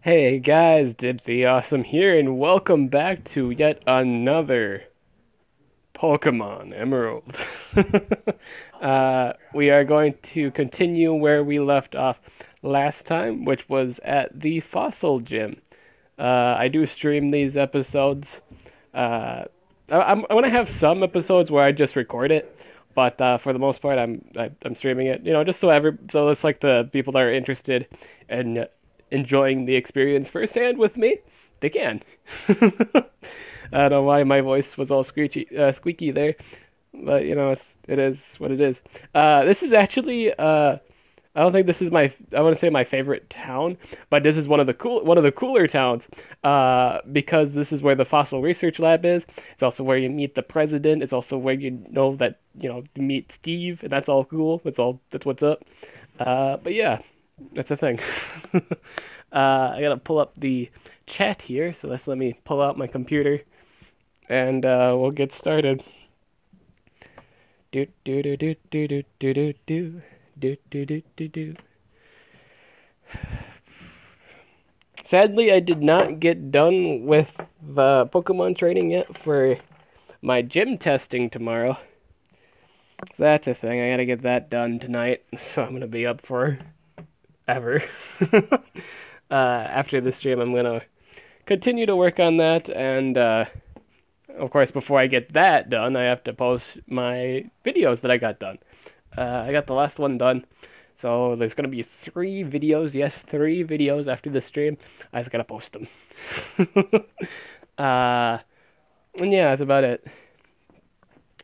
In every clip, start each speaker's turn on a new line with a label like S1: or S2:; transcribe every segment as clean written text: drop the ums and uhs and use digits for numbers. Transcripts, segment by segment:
S1: Hey guys, Dibs the Awesome here, and welcome back to yet another Pokemon Emerald. We are going to continue where we left off last time, which was at the Fossil Gym. I do stream these episodes. I'm gonna have some episodes where I just record it, but for the most part, I'm streaming it. Just so it's like the people that are interested in enjoying the experience firsthand with me, they can. I don't know why my voice was all squeaky there, but it is what it is. This is actually I don't think this is I want to say my favorite town, but this is one of the cooler towns, because this is where the fossil research lab is. It's also where you meet the president. It's also where you meet Steve, and that's all cool. That's what's up. But yeah, that's the thing. I gotta pull up the chat here, so let me pull out my computer, and we'll get started. Do do do do do do do do do. Do, do, do, do, do. Sadly, I did not get done with the Pokemon training yet for my gym testing tomorrow. So that's a thing. I gotta get that done tonight. So I'm gonna be up for ever. After the stream, I'm gonna continue to work on that, and of course, before I get that done, I have to post my videos that I got done. I got the last one done, so there's gonna be 3 videos. Yes, 3 videos after the stream. I just gotta post them. And yeah, that's about it.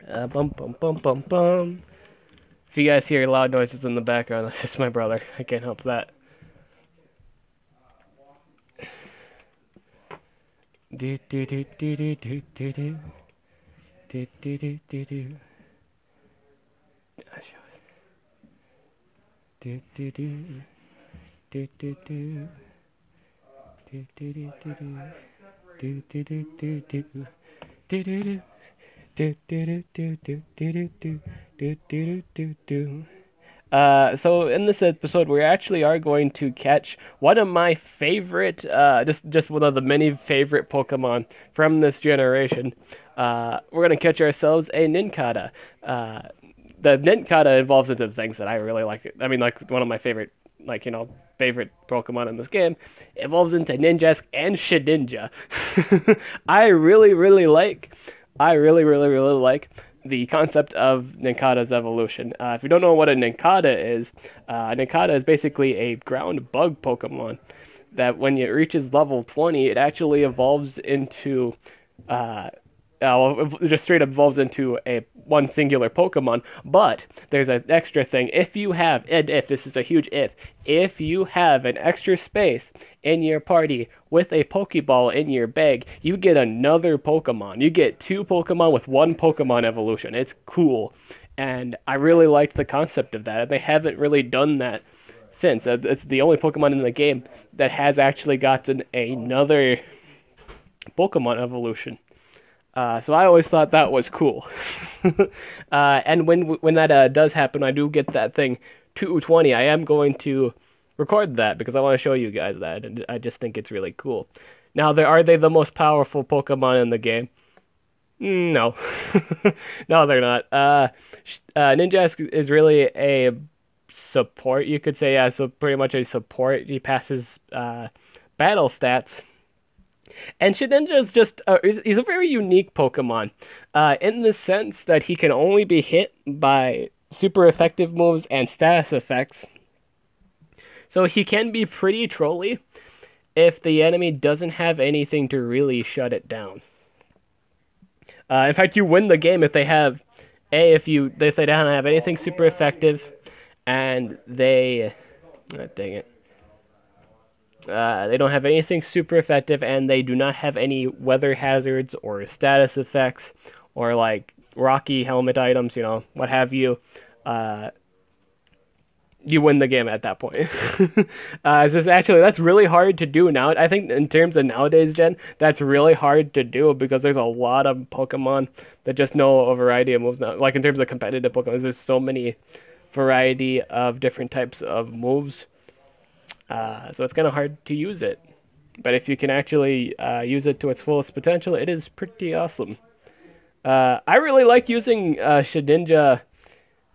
S1: Bum bum bum bum bum. If you guys hear loud noises in the background, that's just my brother. I can't help that. Do do do do do do do do do do do do do. Do do do do do do do do do do do do do do do do do. Do do do do do do do do do do. So in this episode, we actually are going to catch one of my favorite, just one of the many favorite Pokemon from this generation. We're gonna catch ourselves a Nincada. The Nincada evolves into things that I really like. I mean, like one of my favorite, favorite Pokemon in this game, evolves into Ninjask and Shedinja. I really, really like. I really, really, really like the concept of Nincada's evolution. If you don't know what a Nincada is basically a ground bug Pokemon that when it reaches level 20, it actually evolves into it just straight up evolves into a one singular Pokemon. But there's an extra thing. If you have, and if this is a huge if you have an extra space in your party with a Pokeball in your bag, you get another Pokemon. You get 2 Pokemon with 1 Pokemon evolution. It's cool. And I really liked the concept of that. They haven't really done that since. It's the only Pokemon in the game that has actually gotten another Pokemon evolution. So I always thought that was cool. And when that does happen, I do get that thing 220. I am going to record that because I want to show you guys that, and I just think it's really cool. Now, are they the most powerful Pokemon in the game? No, no, they're not. Ninjask is really a support, you could say. Yeah, so pretty much a support. He passes battle stats. And Shedinja is he's a very unique Pokemon, in the sense that he can only be hit by super effective moves and status effects. So he can be pretty trolly if the enemy doesn't have anything to really shut it down. In fact, you win the game if they have, if they don't have anything super effective, and dang it. They don't have anything super effective, and they do not have any weather hazards or status effects or like rocky helmet items, what have you. You win the game at that point. That's really hard to do now. I think in terms of nowadays gen, that's really hard to do because there's a lot of Pokemon that just know a variety of moves now. Like in terms of competitive Pokemon, there's so many variety of different types of moves. So it's kind of hard to use it. But if you can actually use it to its fullest potential, it is pretty awesome. I really like using Shedinja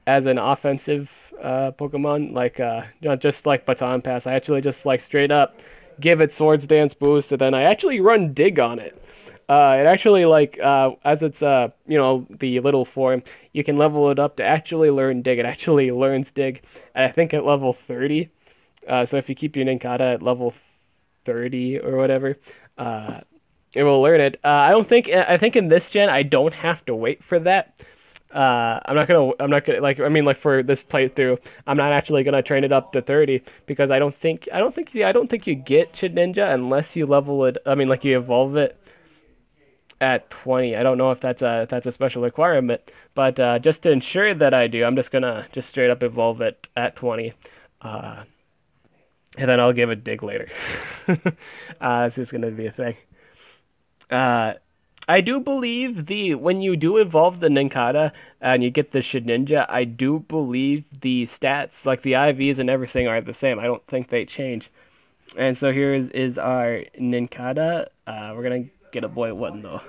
S1: as an offensive Pokemon, like not just like Baton Pass. I actually just like straight up give it Swords Dance boost, and then I actually run Dig on it. It actually like as it's the little form, you can level it up to actually learn Dig. It actually learns Dig, and I think at level 30. So if you keep your Nincada at level 30 or whatever, uh, it will learn it. I don't think. I think in this gen I don't have to wait for that. I'm not gonna like. I mean, like for this playthrough, I'm not actually gonna train it up to 30 because I don't think you get Shedinja unless you level it. I mean, like you evolve it at 20. I don't know if that's a special requirement, but just to ensure that I do, I'm just gonna just straight up evolve it at 20. Uh, and then I'll give it dig later. It's just gonna be a thing. Uh, I do believe the when you do evolve the Nincada and you get the Shedinja, I do believe the stats, like the IVs and everything, are the same. I don't think they change. And so here is our Nincada. We're gonna get a boy one though.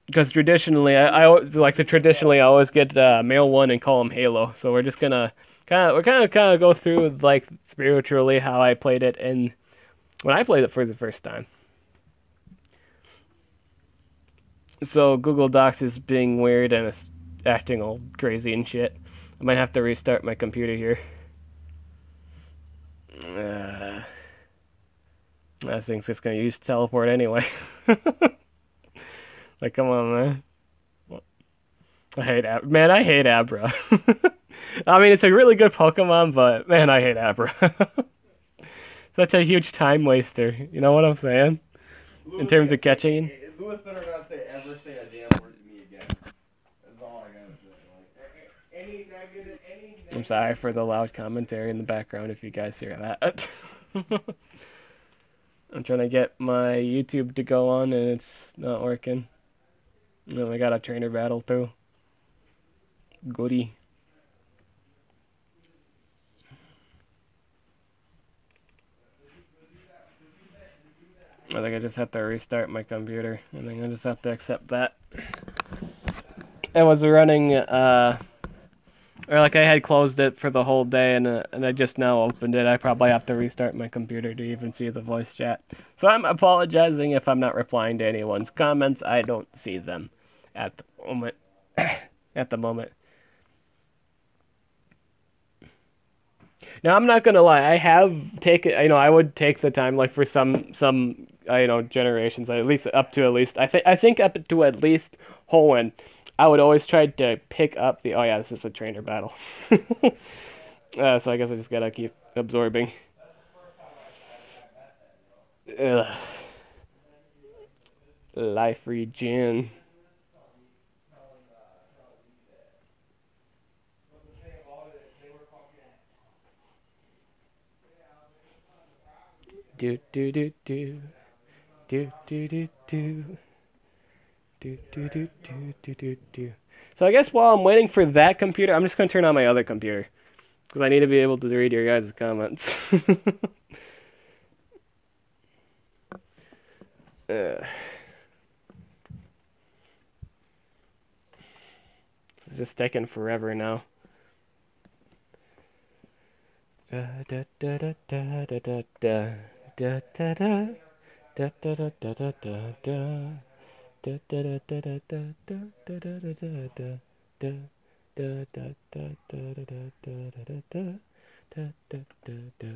S1: Because traditionally, I always like to traditionally I always get male one and call him Halo. So we're just gonna kind of go through like spiritually how I played it and when I played it for the first time. So Google Docs is being weird and it's acting all crazy and shit. I might have to restart my computer here. That thing's just gonna use teleport anyway. Like, come on, man. Man, I hate Abra. I mean, it's a really good Pokemon, but man, I hate Abra. Such a huge time waster. You know what I'm saying? In terms of catching.
S2: Lewis better not ever say a damn word to me again. That's all I gotta say. Like,
S1: I'm sorry for the loud commentary in the background if you guys hear that. I'm trying to get my YouTube to go on and it's not working. No, I got a trainer battle too. Goody. I think I just have to restart my computer. I think I just have to accept that. I was running, or like I had closed it for the whole day and I just now opened it. I probably have to restart my computer to even see the voice chat. So I'm apologizing if I'm not replying to anyone's comments. I don't see them at the moment. At the moment. Now I'm not gonna lie. I have taken, I would take the time, like for some, generations, at least. I think up to at least Hoenn, I would always try to pick up the. Oh yeah, this is a trainer battle. So I guess I just gotta keep absorbing. Ugh. Life regen. Do do do do do do do do do do do do do do. So I guess while I'm waiting for that computer, I'm just gonna turn on my other computer because I need to be able to read your guys' comments. It's just taking forever now. Da da da da da da da da da da. Da da da da da da da. Da da da da da da da da da da da da. Da da da da da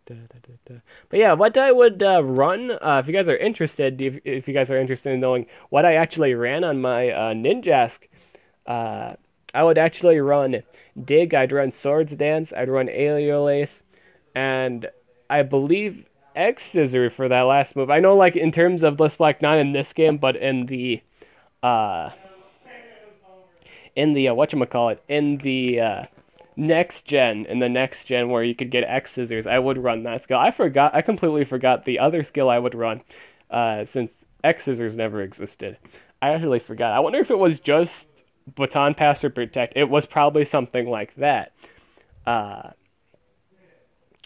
S1: da da da. But yeah, what I would run, if you guys are interested, if you guys are interested in knowing what I actually ran on my Ninjask, I would actually run Dig, I'd run Swords Dance, I'd run Aerial Ace, and I believe X Scissor for that last move. I know, like, in terms of just, like, not in this game, but in the, whatchamacallit, in the, next gen where you could get X Scissors, I would run that skill. I completely forgot the other skill I would run, since X Scissors never existed. I actually forgot. I wonder if it was just Baton Pass or Protect. It was probably something like that.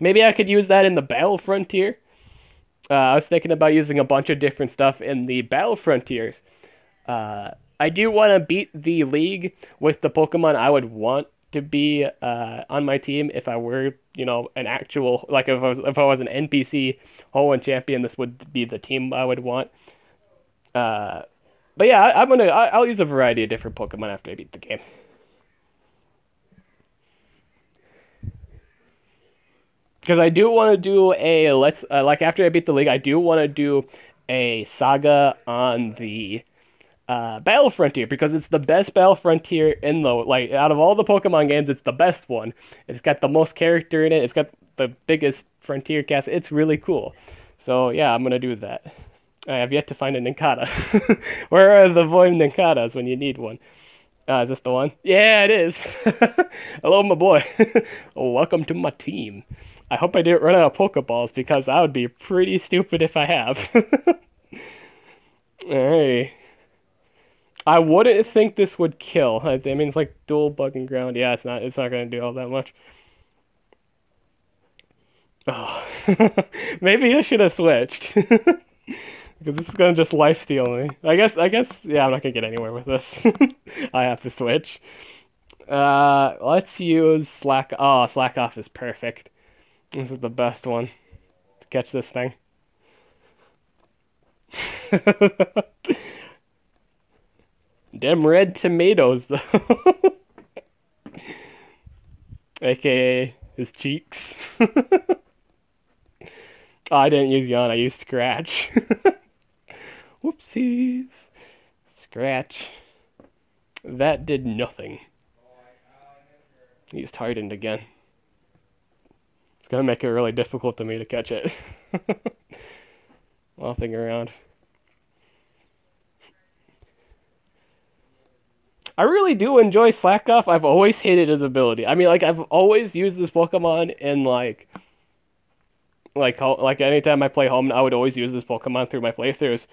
S1: Maybe I could use that in the Battle Frontier. I was thinking about using a bunch of different stuff in the Battle Frontiers. Uh, I do want to beat the league with the Pokemon I would want to be on my team if I were, an actual, like if I was an NPC Hoenn champion, this would be the team I would want. Uh, but yeah, I'll use a variety of different Pokemon after I beat the game. Because I do want to do like after I beat the league, I do want to do a saga on the Battle Frontier because it's the best Battle Frontier in the like out of all the Pokemon games, it's the best one. It's got the most character in it. It's got the biggest Frontier cast. It's really cool. So yeah, I'm gonna do that. I have yet to find a Nincada. Where are the Void Nincadas when you need one? Is this the one? Yeah, it is. Hello, my boy. Welcome to my team. I hope I didn't run out of Pokeballs because that would be pretty stupid if I have. Alright. I wouldn't think this would kill. I mean, it's like dual bug and ground. Yeah, it's not. It's not gonna do all that much. Oh, maybe I should have switched because this is gonna just lifesteal me. I guess. Yeah, I'm not gonna get anywhere with this. I have to switch. Let's use Slack. Oh, Slack Off is perfect. This is the best one to catch this thing. Them red tomatoes, though. AKA his cheeks. Oh, I didn't use Yawn, I used Scratch. Whoopsies. Scratch. That did nothing. Used Hardened again. It's gonna make it really difficult to me to catch it. Nothing around. I really do enjoy Slack Off. I've always hated his ability. I mean, like I've always used this Pokemon in like anytime I play home, I would always use this Pokemon through my playthroughs,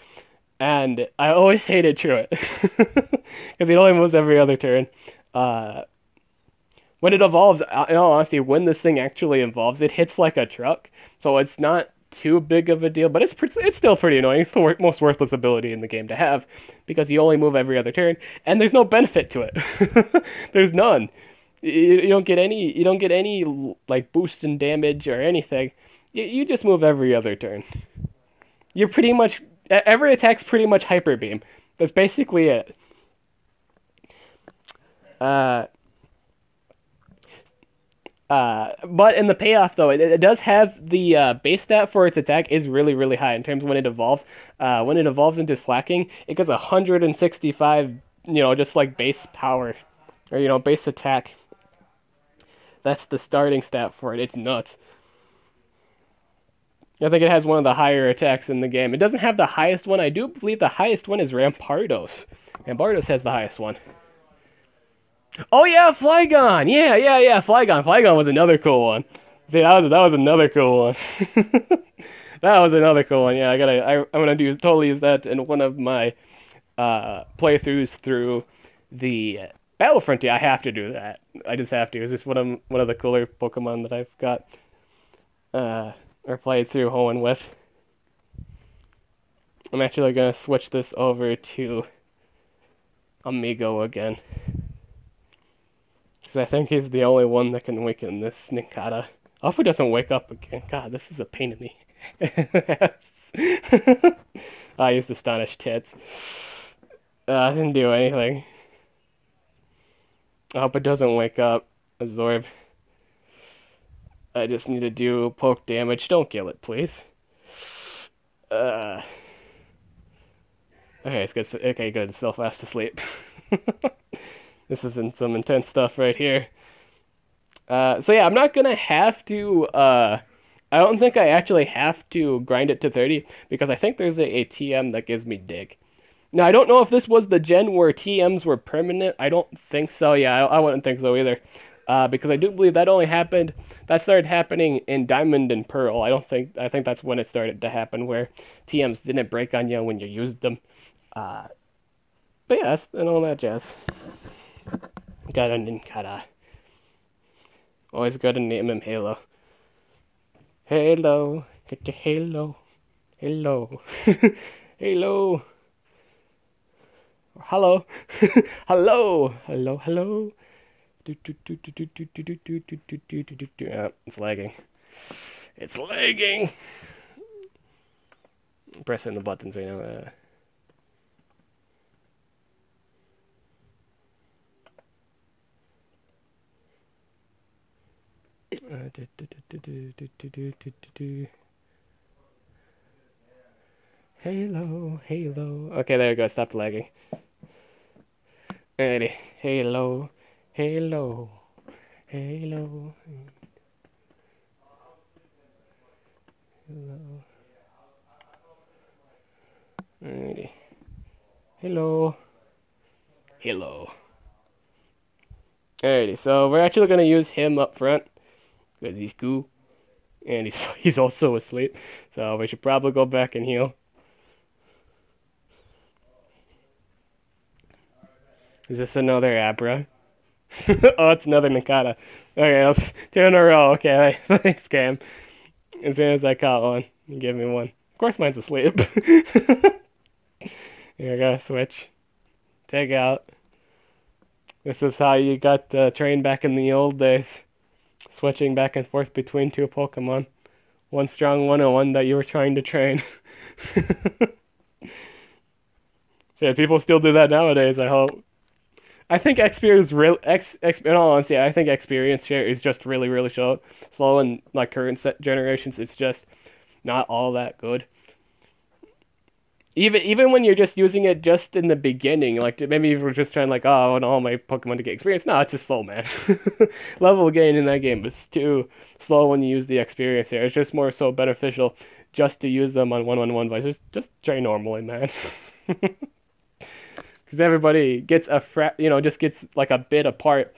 S1: and I always hated Truant because he only moves every other turn. Uh, when it evolves, in all honesty, when this thing actually evolves, it hits like a truck, so it's not too big of a deal, but it's still pretty annoying. It's the most worthless ability in the game to have because you only move every other turn, and there's no benefit to it. There's none. You don't get any like boost in damage or anything. You just move every other turn. You're pretty much every attack's pretty much Hyper Beam. That's basically it. But in the payoff though, it does have the base stat for its attack is really really high in terms of when it evolves. When it evolves into Slacking, it gets 165. Just like base power, or base attack. That's the starting stat for it. It's nuts. I think it has one of the higher attacks in the game. It doesn't have the highest one. I do believe the highest one is Rampardos. Rampardos has the highest one. Oh yeah, Flygon. Yeah. Flygon. Flygon was another cool one. See, that was another cool one. That was another cool one. Yeah, I'm gonna totally use that in one of my playthroughs through the Battle Frontier. I have to do that. I just have to. It's just one of the cooler Pokemon that I've got or played through Hoenn with. I'm actually gonna switch this over to Amigo again. Because I think he's the only one that can waken this Nincada. I hope he doesn't wake up again. God, this is a pain in the ass. I used Astonish Tits. I didn't do anything. I hope it doesn't wake up. Absorb. I just need to do poke damage. Don't kill it, please. Okay, it's good. Okay, good. It's still fast asleep. This isn't some intense stuff right here. So yeah, I'm not gonna have to. I don't think I actually have to grind it to 30 because I think there's a TM that gives me dig. Now I don't know if this was the gen where TMs were permanent. I don't think so. Yeah, I wouldn't think so either. Because I do believe that only happened. That started happening in Diamond and Pearl. I think that's when it started to happen, where TMs didn't break on you when you used them. But yeah, that's and all that jazz. Got a Nincada. Always got to name him Halo. Halo. Get your halo. Halo. Halo. Hello. Hello. Hello. Hello. It's lagging. It's lagging. I'm pressing the buttons right now. Halo, Halo. Okay, there you go. Stop lagging. Alrighty. Halo, Halo, Halo, Halo. Alrighty. Hello, Hello. Alrighty, so we're actually gonna use him up front because he's cool and he's also asleep. So we should probably go back and heal. Is this another Abra? Oh, it's another Nincada. Okay, that's two in a row. Okay, thanks, Cam. As soon as I caught one, you give me one. Of course, mine's asleep. Here I gotta switch. Take out. This is how you got trained back in the old days. Switching back and forth between two Pokemon. One strong one and one that you were trying to train. Yeah, people still do that nowadays, I hope. I think experience real in all honesty, I think experience share is just really slow in like current set generations. It's just not all that good. Even when you're just using it just in the beginning, like maybe if we're just trying like, oh, I want all my Pokemon to get experience. No, it's just slow, man. Level gain in that game is too slow when you use the experience here. It's just more so beneficial just to use them on one-on-one fights. Just train normally, man. Because everybody gets just gets like a bit apart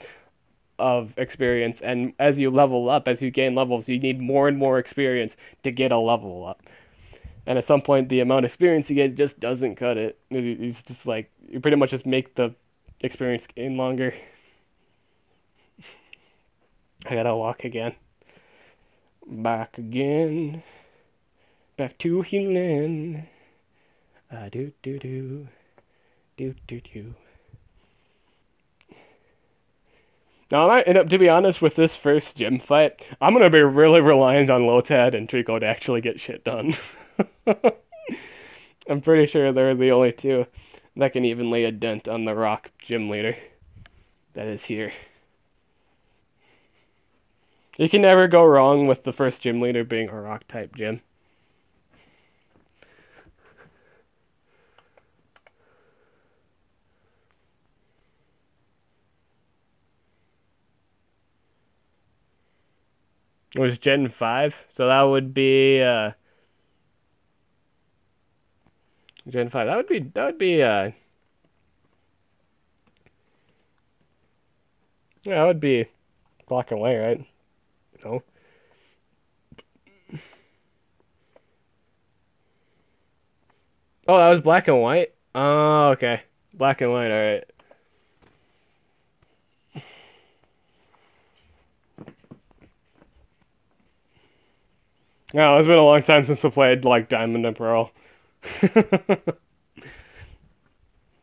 S1: of experience, and as you level up, as you gain levels, you need more and more experience to get a level up. And at some point, the amount of experience you get just doesn't cut it. It's just like you pretty much just make the experience gain longer. I gotta walk again. Back again. Back to healing. Do do do do do do. Now, to be honest, with this first gym fight, I'm gonna be really reliant on Lotad and Trico to actually get shit done. I'm pretty sure they're the only two that can even lay a dent on the rock gym leader that is here. You can never go wrong with the first gym leader being a rock type gym. It was Gen 5, so that would be Gen 5. That would be black and white, right? No. Oh, that was black and white? Oh, okay. Black and white, alright. No, it's been a long time since I played like Diamond and Pearl. But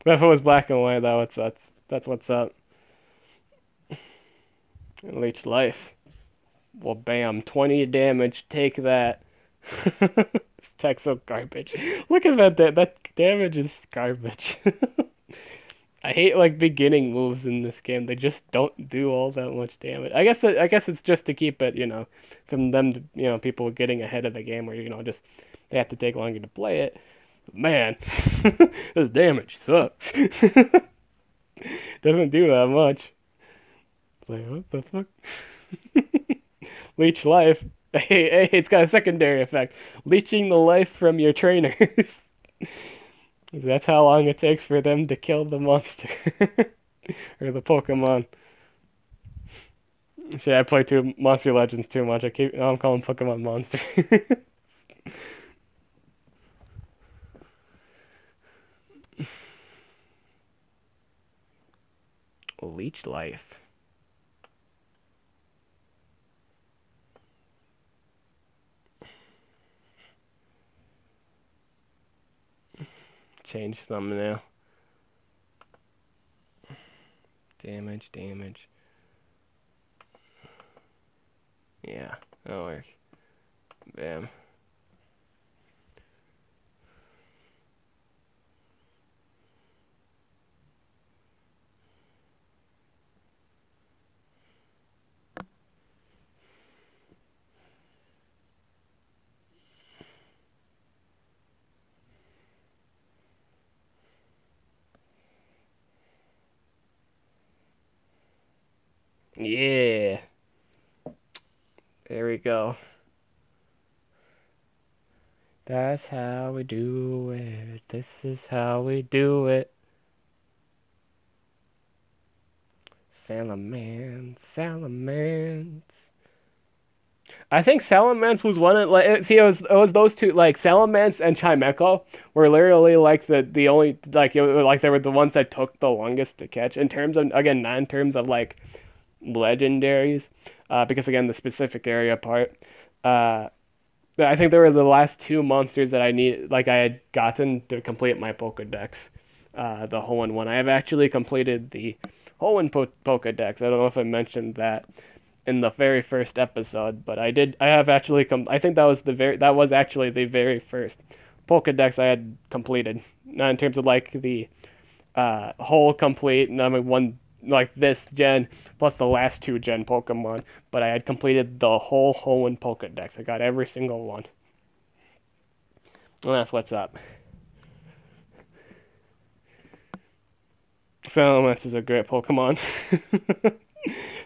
S1: if it was black and white, that's what's up. Leech life. Well, bam, 20 damage. Take that. This tech's so garbage. Look at that damage is garbage. I hate like beginning moves in this game. They just don't do all that much damage. I guess it's just to keep it, from them to, people getting ahead of the game where, just they have to take longer to play it. But man, this damage sucks. Doesn't do that much. Like, what the fuck? Leech life. Hey, it's got a secondary effect. Leeching the life from your trainers. That's how long it takes for them to kill the monster. Or the Pokemon. Shit, I play Monster Legends too much. I'm calling Pokemon Monster. Leech life. change thumbnail. Damage, damage. Yeah, that'll work. Bam. Yeah. There we go. That's how we do it. This is how we do it. Salamence, Salamence. I think Salamence was one of like see it was those two like Salamence and Chimecho were literally like the only like like they were the ones that took the longest to catch in terms of again not in terms of like legendaries because again the specific area part uh I think they were the last two monsters that I had gotten to complete my Pokedex. The Hoenn one. I have actually completed the Hoenn Pokedex. I don't know if I mentioned that in the very first episode, but I did. I have actually I think that was actually the very first Pokedex I had completed. Not in terms of like the whole complete. I mean one like this gen plus the last two gen Pokemon, but I had completed the whole Hoenn Pokedex. I got every single one. And that's what's up. Salamence is a great Pokemon.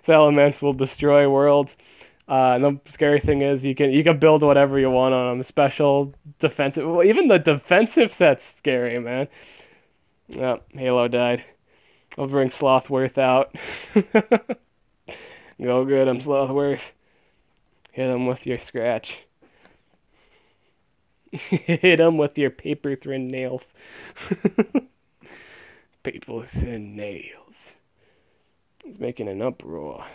S1: Salamence will destroy worlds. And the scary thing is you can build whatever you want on them. Special, defensive. Well, even the defensive set's scary, man. Oh, Halo died. I'll bring Slothworth out. Go get him, Slothworth. Hit him with your scratch. Hit him with your paper thin nails. Paper thin nails. He's making an uproar.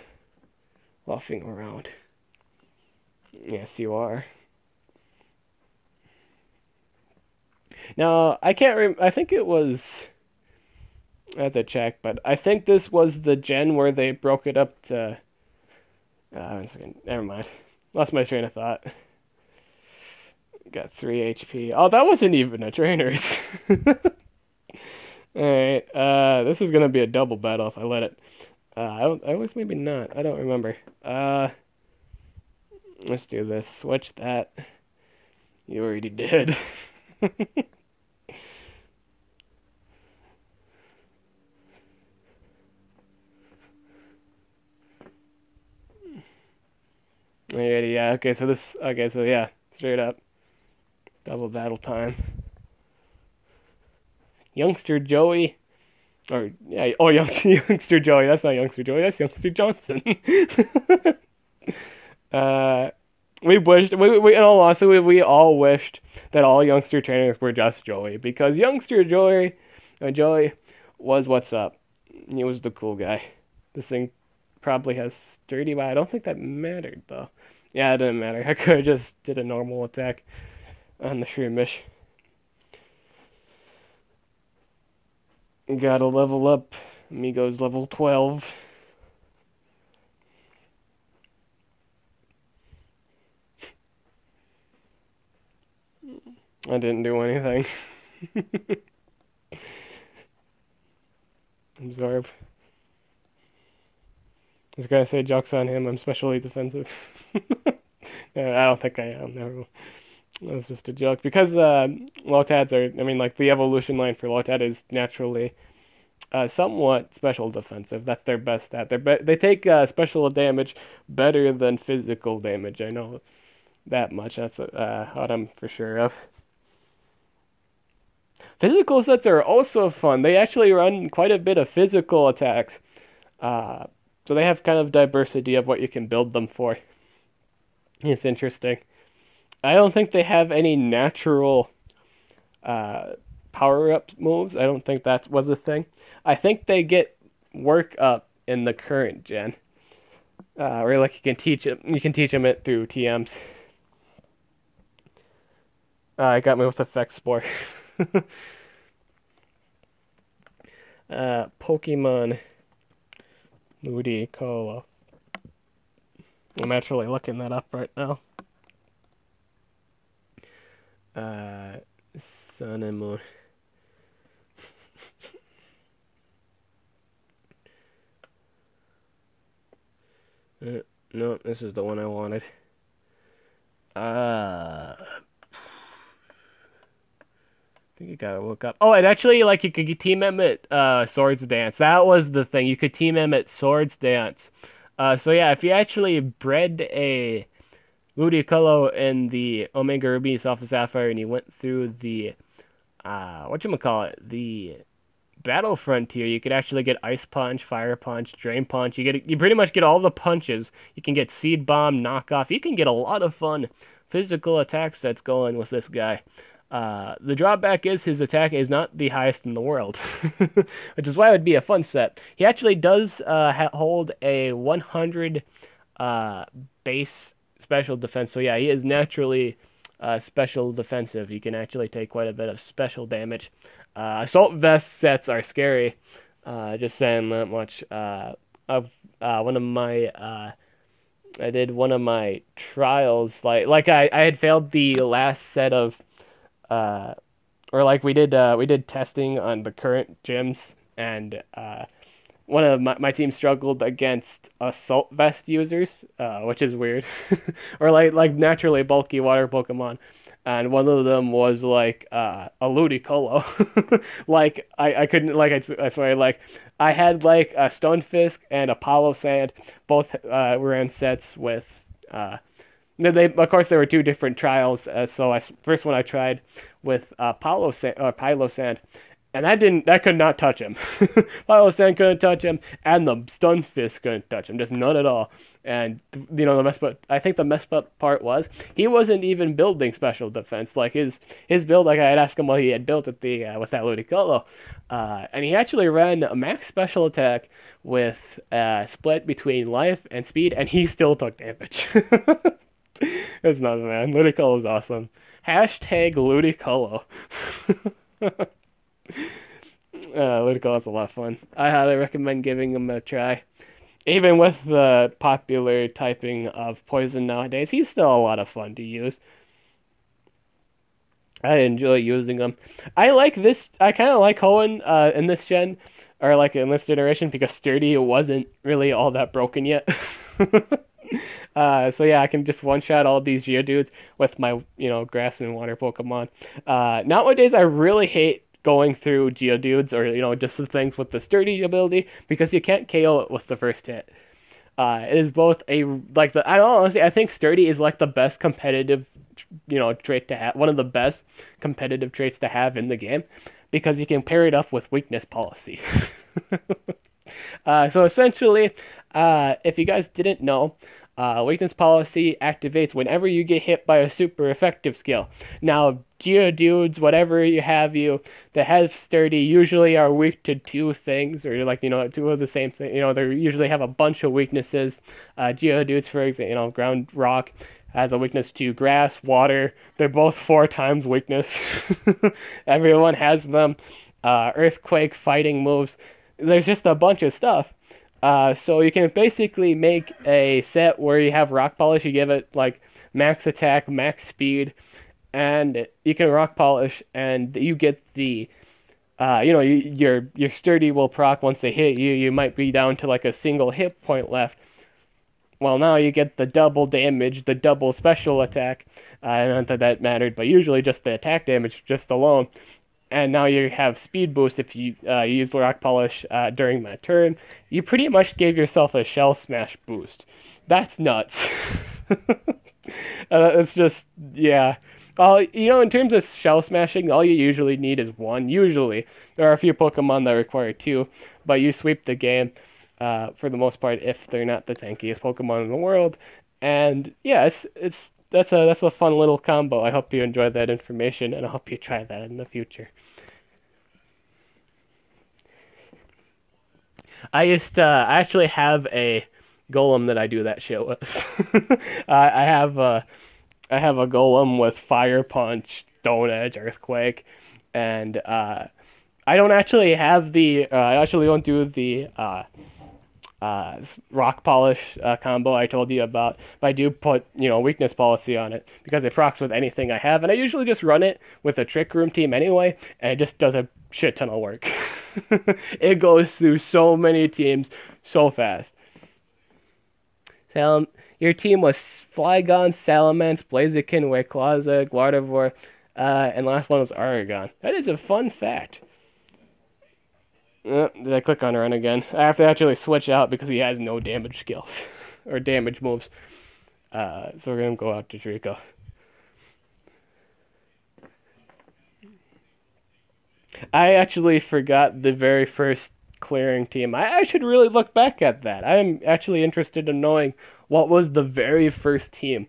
S1: Laughing around. Yes, you are. Now, I can't I think it was... I have to check, but I think this was the gen where they broke it up to... never mind. Lost my train of thought. Got 3 HP. Oh, that wasn't even a trainer's. Alright, this is gonna be a double battle if I let it. I was maybe not. I don't remember. Let's do this. Switch that. You already did. Alrighty, yeah. Okay, so this. Okay, so yeah, straight up, double battle time. Youngster Joey, or yeah, oh youngster Joey. That's not youngster Joey. That's youngster Johnson. uh, we wished. We in all honesty, we all wished that all youngster trainers were just Joey because youngster Joey was what's up. He was the cool guy. This thing probably has sturdy, but I don't think that mattered though. Yeah, it didn't matter. I could have just did a normal attack on the Shroomish. Gotta level up. Amigo's level 12. I didn't do anything. Absorb. I was gonna say joke's on him, I'm specially defensive. I don't think I am, never. That was just a joke. Because Lotads are, I mean, like, the evolution line for Lotad is naturally somewhat special defensive. That's their best stat. They take special damage better than physical damage. I know that much. That's what I'm for sure of. Physical sets are also fun. They actually run quite a bit of physical attacks. Uh, so they have kind of diversity of what you can build them for. It's interesting. I don't think they have any natural power-up moves. I don't think that was a thing. I think they get work up in the current gen. Where like you can teach them it through TMs. I got me with Effect Spore. Pokemon Ludicolo. I'm actually looking that up right now. Uh, Sun and Moon. No, this is the one I wanted. I think you gotta look up. Oh, and actually, like, you could team them at Swords Dance. That was the thing. You could team them at Swords Dance. So yeah, if you actually bred a Ludicolo in the Omega Ruby Alpha Sapphire and you went through the whatchamacallit, the Battle Frontier, you could actually get Ice Punch, Fire Punch, Drain Punch. You pretty much get all the punches. You can get Seed Bomb, Knockoff. You can get a lot of fun physical attack sets going with this guy. The drawback is his attack is not the highest in the world, which is why it would be a fun set. He actually does hold a 100 uh, base special defense, so yeah, he is naturally special defensive. He can actually take quite a bit of special damage. Assault vest sets are scary. Just saying that much. Of one of my I did one of my trials I had failed the last set of uh or like we did testing on the current gyms and one of my team struggled against assault vest users, which is weird, or like naturally bulky water Pokemon, and one of them was like a Ludicolo. Like I couldn't like I swear like I had like a Stonefisk and Apollo Sand, both were in sets with. They of course there were two different trials. So first one I tried with Pylo Sand, and that could not touch him. Pylo couldn't touch him, and the Stunfisk couldn't touch him, just none at all. And the messed up. I think the messed up part was he wasn't even building special defense. Like his build, like I had asked him what he had built at the with that Ludicolo, and he actually ran a max special attack with split between life and speed, and he still took damage. It's nothing, man. Ludicolo is awesome. Hashtag Ludicolo. Ludicolo is a lot of fun. I highly recommend giving him a try. Even with the popular typing of poison nowadays, he's still a lot of fun to use. I enjoy using him. I like this. I kind of like Hoenn in this gen, or like in this generation, because Sturdy wasn't really all that broken yet. So yeah, I can just one-shot all these Geodudes with my, grass and water Pokemon. Nowadays, I really hate going through Geodudes or, just the things with the sturdy ability because you can't KO it with the first hit. It is both I don't know, honestly, I think sturdy is like the best competitive, trait to have, one of the best competitive traits to have in the game because you can pair it up with weakness policy. So essentially, if you guys didn't know, weakness policy activates whenever you get hit by a super effective skill. Now, Geodudes, whatever that have sturdy usually are weak to two things, or two of the same thing. They usually have a bunch of weaknesses. Geodudes, for example, ground rock has a weakness to grass, water. They're both 4 times weakness. Everyone has them. Earthquake, fighting moves. There's just a bunch of stuff. So you can basically make a set where you have rock polish. You give it like max attack, max speed, and you can rock polish, and you get the, your sturdy will proc once they hit you. You might be down to like a single hit point left. Well, now you get the double damage, the double special attack. Not that that mattered, but usually just the attack damage just alone. And now you have speed boost if you use rock polish during that turn. You pretty much gave yourself a shell smash boost. That's nuts. It's just, yeah. In terms of shell smashing, all you usually need is one. Usually, there are a few Pokemon that require two, but you sweep the game for the most part if they're not the tankiest Pokemon in the world. And yeah, that's a fun little combo. I hope you enjoyed that information, and I hope you try that in the future. I actually have a golem that I do that shit with. I have I have a golem with fire punch, stone edge, earthquake, and I don't actually have the. I actually don't do the rock polish combo I told you about, but I do put weakness policy on it because it procs with anything I have, and I usually just run it with a trick room team anyway, and it just does a shit ton of work. It goes through so many teams so fast. Your team was Flygon, Salamence, Blaziken, Rayquaza, Gardevoir, and last one was Aragon. That is a fun fact. Did I click on run again? I have to actually switch out because he has no damage skills or damage moves. So we're gonna go out to Trico. I actually forgot the very first clearing team. I should really look back at that. I am actually interested in knowing what was the very first team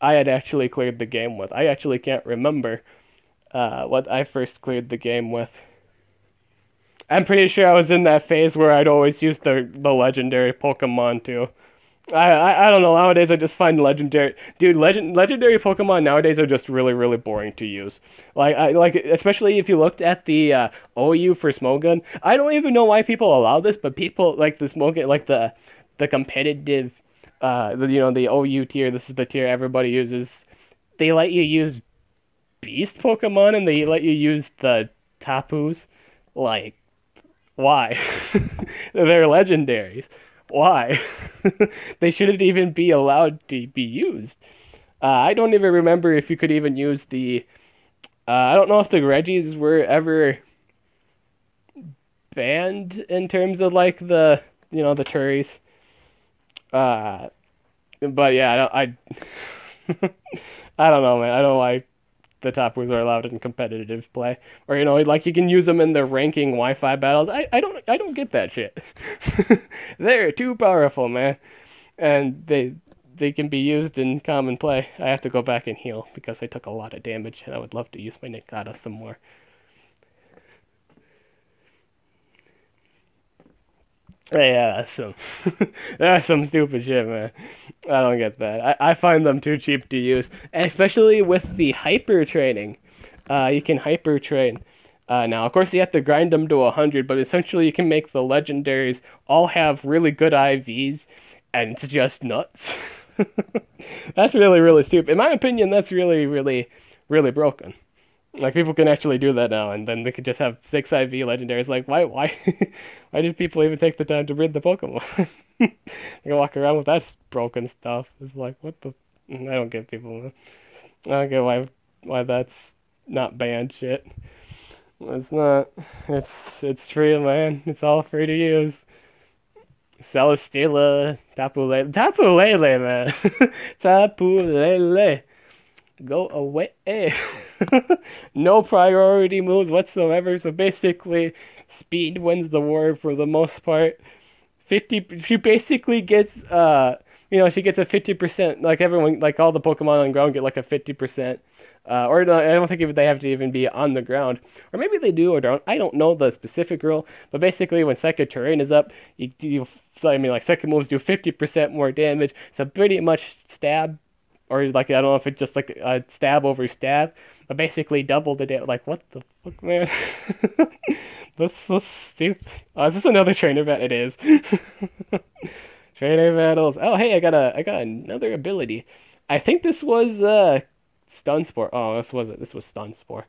S1: I had actually cleared the game with. I actually can't remember what I first cleared the game with. I'm pretty sure I was in that phase where I'd always use the legendary Pokemon too. I don't know. Nowadays, I just find legendary Pokemon nowadays are just really boring to use. Especially if you looked at the OU for Smogon. I don't even know why people allow this, but people like the Smogon, like the competitive, the OU tier. This is the tier everybody uses. They let you use Beast Pokemon, and they let you use the Tapus. Like, why? They're legendaries. Why? They shouldn't even be allowed to be used. I don't even remember if you could even use the. I don't know if the Reggies were ever banned in terms of like the Turies. Uh, but yeah, I don't know, man. I don't know why the Tapus are allowed in competitive play, or like you can use them in the ranking Wi-Fi battles. I don't get that shit. They're too powerful, man, and they can be used in common play. I have to go back and heal because I took a lot of damage, and I would love to use my Nincada some more. Yeah, that's some stupid shit, man. I don't get that. I find them too cheap to use, especially with the hyper training. You can hyper train. Now, of course, you have to grind them to 100, but essentially you can make the legendaries all have really good IVs, and it's just nuts. That's really stupid. In my opinion, that's really broken. Like people can actually do that now, and then they could just have 6 IV legendaries. Like why why did people even take the time to breed the Pokemon? You can walk around with that broken stuff. It's like what the I don't get people. I don't get why that's not banned shit. It's not. It's free, man. It's all free to use. Celesteela, Tapu Lele, man. Tapu Lele. Go away. No priority moves whatsoever. So basically, speed wins the war for the most part. 50. She basically gets she gets a 50%. Like everyone, like all the Pokemon on the ground get like a 50%. Or no, I don't think they have to even be on the ground, or maybe they do or don't. I don't know the specific rule, but basically, when Psychic Terrain is up, so I mean, like second moves do 50% more damage. So pretty much stab or like I don't know if it's just like a stab over stab, but basically double the damage. Like what the fuck, man? That's so stupid. Oh, is this another trainer battle? It is. Trainer battles. Oh, hey, I got another ability. I think this was Stun Spore. Oh, this was it. This was Stun Spore.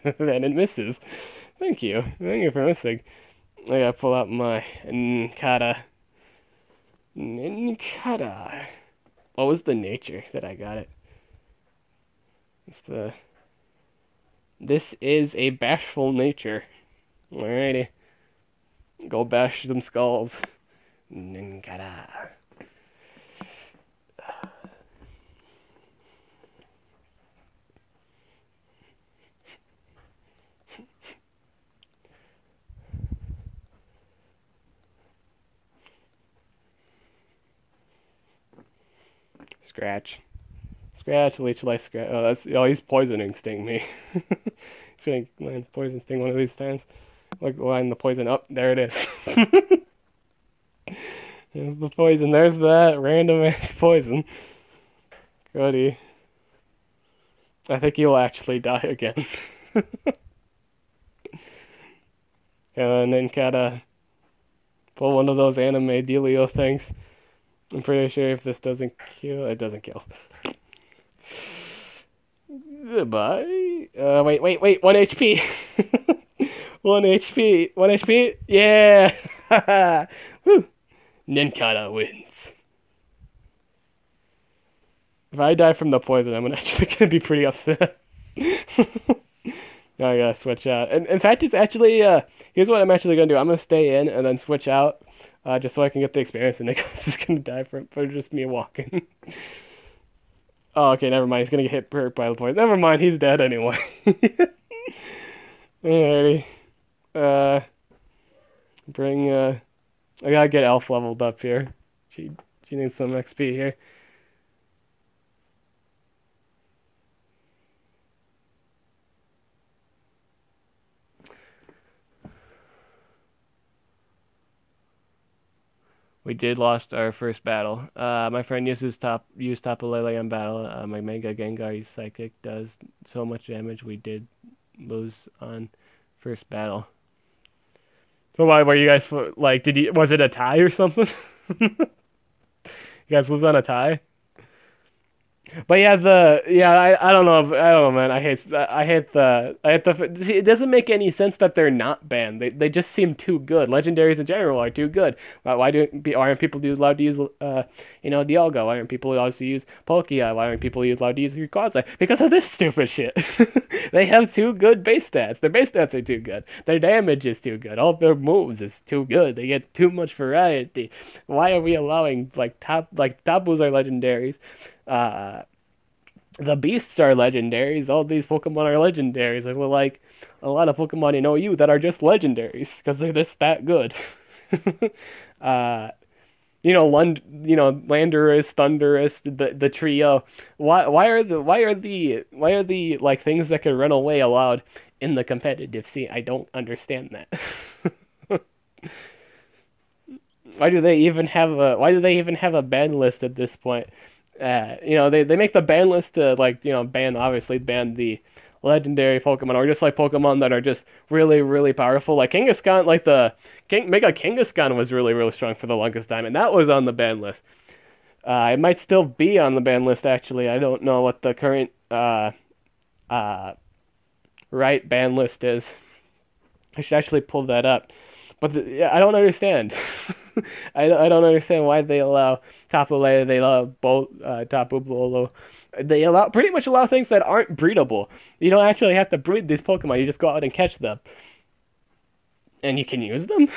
S1: And it misses. Thank you. Thank you for missing. I gotta pull out my Nincada. Nincada. What was the nature that I got it? This is a bashful nature. Alrighty. Go bash them skulls. Nincada. Scratch. Scratch, leech life scratch. He's poisoning sting me. He's gonna land poison sting one of these times. Like line the poison up. There it is. There's the poison. There's that random ass poison. Goody. I think he'll actually die again. And then Nincada pull one of those anime dealio things. I'm pretty sure if this doesn't kill, it doesn't kill. Goodbye. Wait. 1 HP. 1 HP. 1 HP. Yeah. Woo. Nincada wins. If I die from the poison, I'm actually gonna be pretty upset. Now I gotta switch out. And in fact, it's actually here's what I'm actually gonna do. I'm gonna stay in and then switch out, just so I can get the experience. And Nicholas is gonna die for just me walking. Oh, okay, never mind. He's gonna get hurt by the poison. Never mind. He's dead anyway. Alrighty. Uh, bring. I gotta get Elf leveled up here. She she needs some XP here. We did lost our first battle. My friend used Tapu Lele in battle. My Mega Gengar Psychic does so much damage. We did lose on first battle. So why were you guys like? Did you was it a tie or something? You guys lose on a tie? But yeah, I don't know I don't know, man. I hate the see, it doesn't make any sense that they're not banned. They just seem too good. Legendaries in general are too good. Why aren't people allowed to use Dialga? Why aren't people allowed to use Palkia? Why aren't people allowed to use Rayquaza? Because of this stupid shit. They have too good base stats. Their base stats are too good. Their damage is too good. All of their moves is too good. They get too much variety. Why are we allowing Tapus are legendaries? Uh, the beasts are legendaries. All these Pokemon are legendaries. There's like a lot of Pokemon in OU that are just legendaries because they're just that good. uh, Landorus, Thundurus, the trio. Why are the like things that can run away allowed in the competitive scene? I don't understand that. Why do they even have a ban list at this point? They make the ban list to ban the legendary Pokemon or just like Pokemon that are just really really powerful. Like Kangaskhan, like the Mega Kangaskhan was really really strong for the longest time, and that was on the ban list. It might still be on the ban list actually. I don't know what the current uh right ban list is. I should actually pull that up. But yeah, I don't understand. I don't understand why they allow Tapu Lele, they allow both Tapu Bolo. They pretty much allow things that aren't breedable. You don't actually have to breed these Pokemon. You just go out and catch them, and you can use them.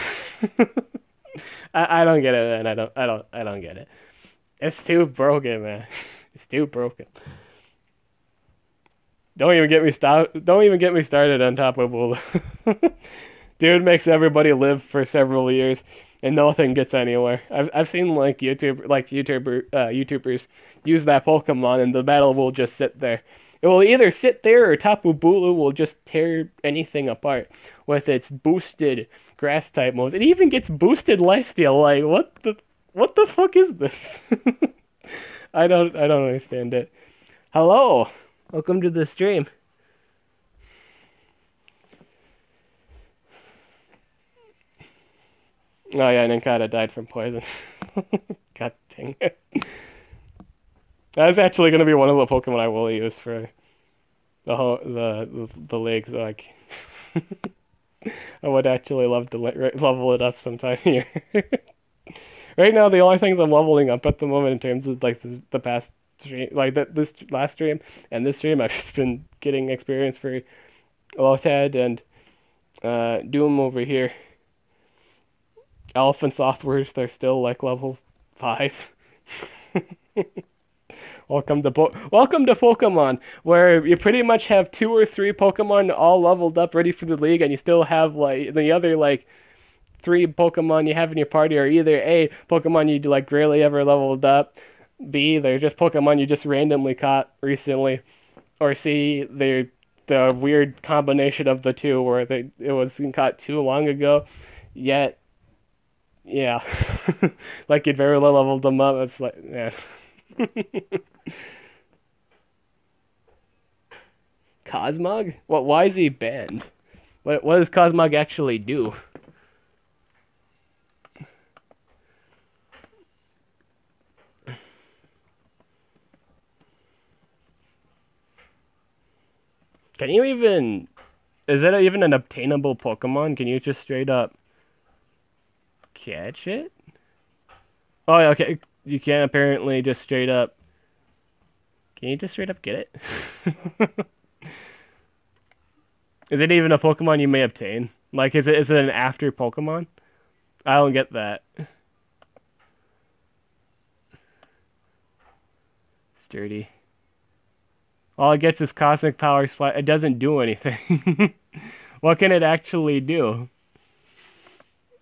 S1: I don't get it, man. I don't get it. It's too broken, man. It's too broken. Don't even get me started on Tapu Bolo. Dude makes everybody live for several years and nothing gets anywhere. I've seen YouTubers use that Pokemon and the battle will just sit there. It will either sit there or Tapu Bulu will just tear anything apart with its boosted grass type moves. It even gets boosted lifesteal. Like what the fuck is this? I don't understand it. Hello. Welcome to the stream. Oh yeah, Nincada died from poison. God dang it. That's actually gonna be one of the Pokemon I will use for the league. So I would actually love to level it up sometime here. Right now, the only things I'm leveling up at the moment in terms of like the past stream, like this last stream and this stream, I've just been getting experience for Lotad and Doom over here. Elephant Softwares, they're still like level 5. Welcome to Pokemon, where you pretty much have 2 or 3 Pokemon all leveled up, ready for the league, and you still have like the other like 3 Pokemon you have in your party are either A, Pokemon you like rarely ever leveled up, B, they're just Pokemon you just randomly caught recently, or C, they're the weird combination of the two where it was caught too long ago, yet yeah, like you'd very low leveled them up. It's like yeah. Cosmog? What? Why is he banned? What does Cosmog actually do? Can you even... Is it even an obtainable Pokemon? Can you just straight up catch it? Oh, yeah, okay. You can't apparently just straight up... Can you just straight up get it? Is it even a Pokemon you may obtain? Like, is it an after Pokemon? I don't get that. Sturdy. All it gets is Cosmic Power Splash. It doesn't do anything. What can it actually do?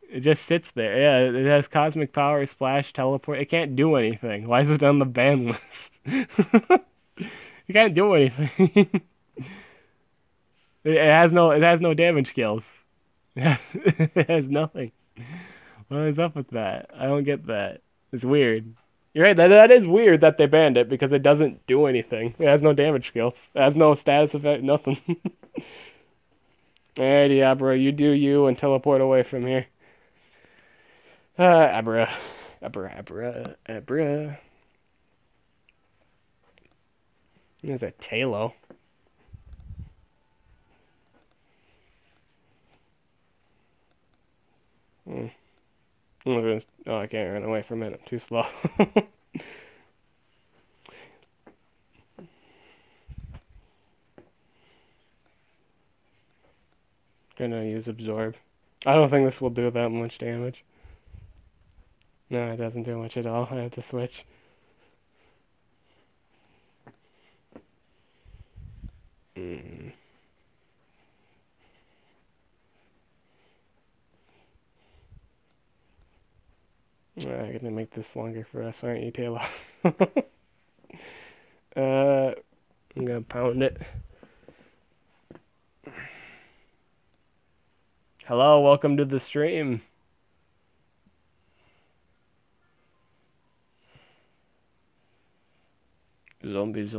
S1: It just sits there. Yeah, it has Cosmic Power, Splash, Teleport. It can't do anything. Why is it on the ban list? It can't do anything. It has no damage skills. It has nothing. What is up with that? I don't get that. It's weird. You're right, that is weird that they banned it because it doesn't do anything. It has no damage skills. It has no status effect, nothing. Alrighty, Abra, you do you and teleport away from here. Abra. Abra. There's a Talo. Oh, I can't run away from it. I'm too slow. Gonna use Absorb. I don't think this will do that much damage. No, it doesn't do much at all. I have to switch. I'm gonna make this longer for us, aren't you, Taylor? I'm gonna pound it. Hello, welcome to the stream. Zombie.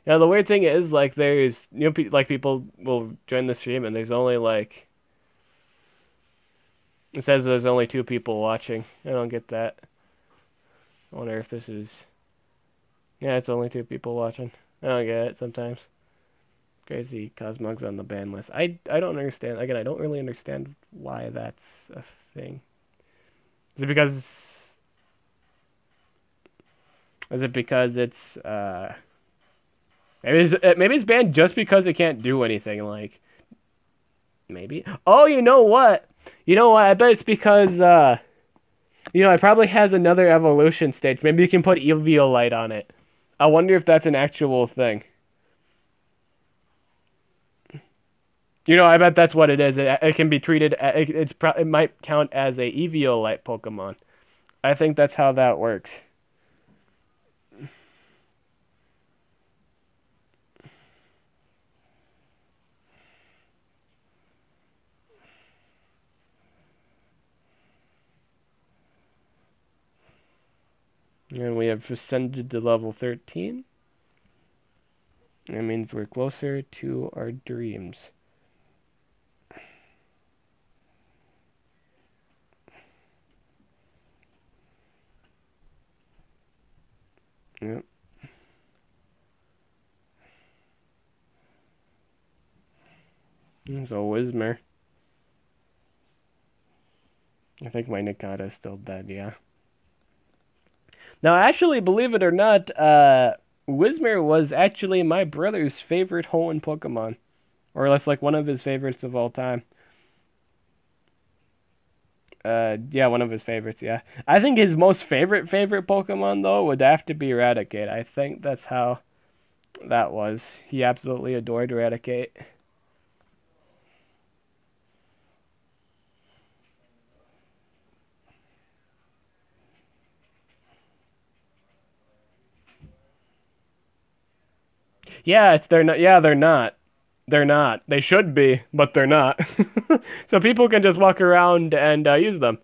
S1: Yeah, the weird thing is, like, there's, like, people will join the stream and there's only, like, it says there's only 2 people watching. I don't get that. I wonder if this is, yeah, it's only 2 people watching. I don't get it sometimes. Crazy Cosmog's on the ban list. I don't understand. Again, I don't really understand why that's a thing. Is it because it's maybe it's banned just because it can't do anything, like, maybe. Oh, you know what? I bet it's because it probably has another evolution stage. Maybe you can put Eviolite on it. I wonder if that's an actual thing. I bet that's what it is. It can be treated. It might count as a Eviolite Pokemon. I think that's how that works. And we have ascended to level 13. That means we're closer to our dreams. Yep. There's a Whismur. I think my Nincada is still dead, yeah. Now, actually, believe it or not, Whismur was actually my brother's favorite Hoenn Pokemon. Or less like one of his favorites of all time. Yeah, one of his favorites, yeah. I think his most favorite Pokemon, though, would have to be Eradicate. I think that's how that was. He absolutely adored Eradicate. Yeah, they're not. Yeah, they're not. They're not. They should be, but they're not. So people can just walk around and use them.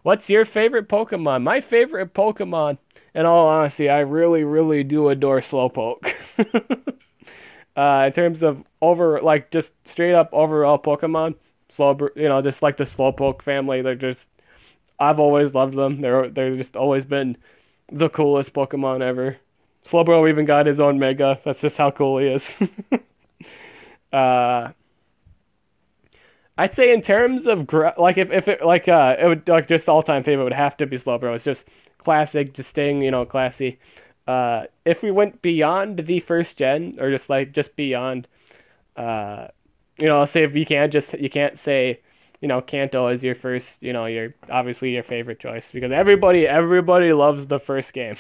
S1: What's your favorite Pokemon? My favorite Pokemon, in all honesty, I really, really do adore Slowpoke. In terms of just straight up overall Pokemon, just like the Slowpoke family, I've always loved them. They're just always been the coolest Pokemon ever. Slowbro even got his own Mega. That's just how cool he is. uh, I'd say in terms of if it it would like just all time favorite would have to be Slowbro. It's just classic, just staying classy. If we went beyond the first gen or just beyond, uh, say if you can't say Kanto is your first, your obviously your favorite choice because everybody loves the first game.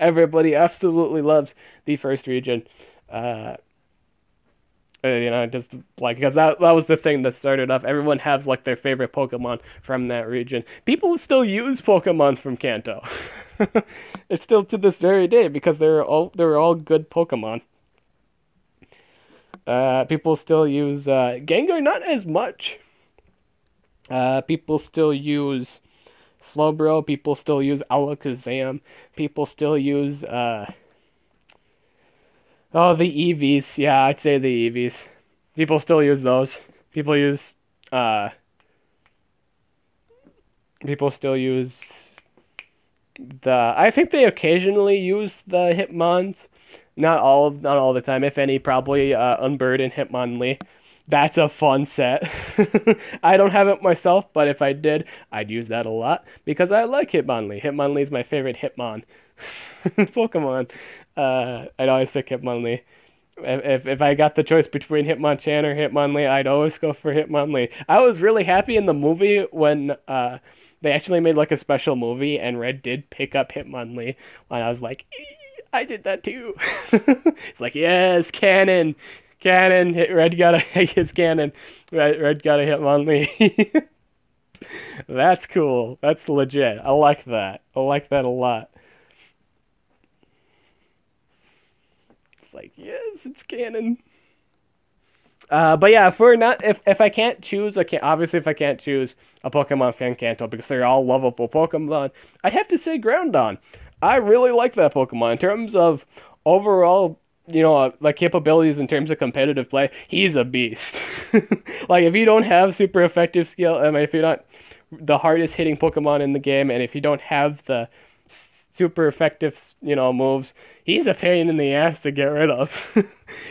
S1: Everybody absolutely loves the first region. Uh, just like because that was the thing that started off. Everyone has like their favorite Pokemon from that region. People still use Pokemon from Kanto. It's still to this very day because they're all good Pokemon. People still use Gengar, not as much. People still use Slowbro. People still use Alakazam. People still use the EVs. Yeah, I'd say the EVs. People still use those. People use uh people still use I think they occasionally use the Hitmons. Not all the time. If any, probably Unbird and Hitmonlee. That's a fun set. I don't have it myself, but if I did, I'd use that a lot because I like Hitmonlee. Hitmonlee is my favorite Hitmon Pokemon. I'd always pick Hitmonlee. If I got the choice between Hitmonchan or Hitmonlee, I'd always go for Hitmonlee. I was really happy in the movie when they actually made like a special movie and Red did pick up Hitmonlee. And I was like, I did that too. It's like, yes, canon, canon. Red got a his canon. Red got a Hitmonlee. That's cool. That's legit. I like that. I like that a lot. It's like, yes, it's canon. But yeah, if I can't choose, obviously if I can't choose a Pokemon fan Kanto because they're all lovable Pokemon, I'd have to say Groudon. I really like that Pokemon in terms of overall, like capabilities in terms of competitive play. He's a beast. Like if you don't have super effective skill, I mean, if you're not the hardest hitting Pokemon in the game, and if you don't have the super effective, moves, he's a pain in the ass to get rid of.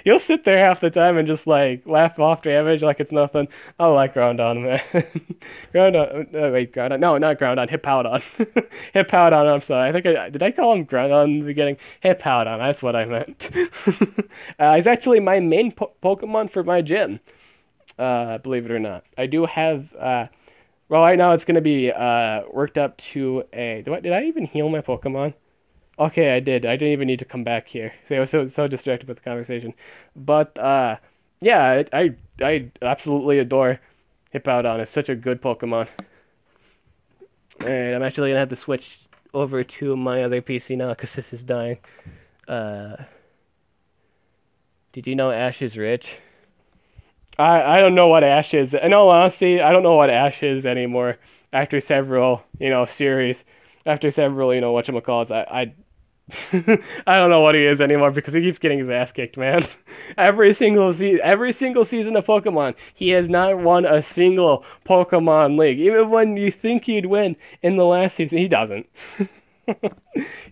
S1: You'll sit there half the time and just like laugh off damage like it's nothing. I like Groudon, man. Groudon. No, not Groudon. Hippowdon. Hippowdon. I'm sorry. Did I call him Groudon in the beginning? Hippowdon. That's what I meant. He's actually my main Pokemon for my gym. Believe it or not, I do have. Well, right now it's gonna be worked up to a. Did I even heal my Pokemon? Okay, I did. I didn't even need to come back here. So I was so distracted with the conversation. But yeah, I absolutely adore Hippowdon. It's such a good Pokemon. And I'm actually gonna have to switch over to my other PC now because this is dying. Uh, did you know Ash is rich? I don't know what Ash is. In all honesty, I don't know what Ash is anymore. After several, series, after several, whatchamacalls, I don't know what he is anymore because he keeps getting his ass kicked, man. Every single season of Pokemon, he has not won a single Pokemon League. Even when you think he'd win in the last season, he doesn't.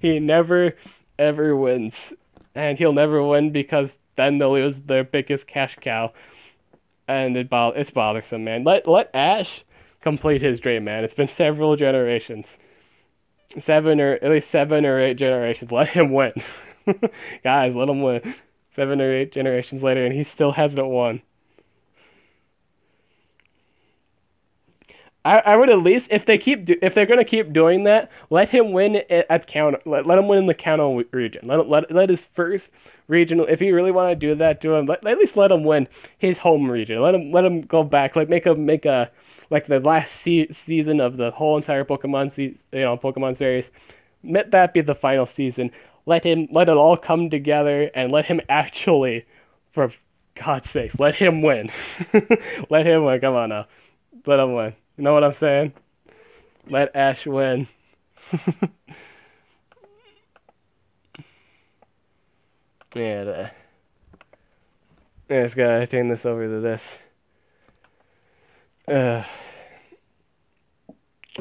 S1: He never ever wins, and he'll never win because then they'll lose their biggest cash cow, and it's bothersome, man. Let Ash complete his dream, man. It's been several generations. At least 7 or 8 generations. Let him win. Guys, let him win. 7 or 8 generations later, and he still hasn't won. I would at least, if they're gonna keep doing that, let him win at count. Let him win in the Kanto region. Let his first regional. If you really want to do that to him, at least let him win his home region. Let him go back. Like make a like the last season of the whole entire Pokemon series. Let that be the final season. Let it all come together and let him actually, for God's sakes, let him win. Let him win. Come on now, let him win. You know what I'm saying? Let Ash win. Yeah. I just gotta turn this over to this. Uh,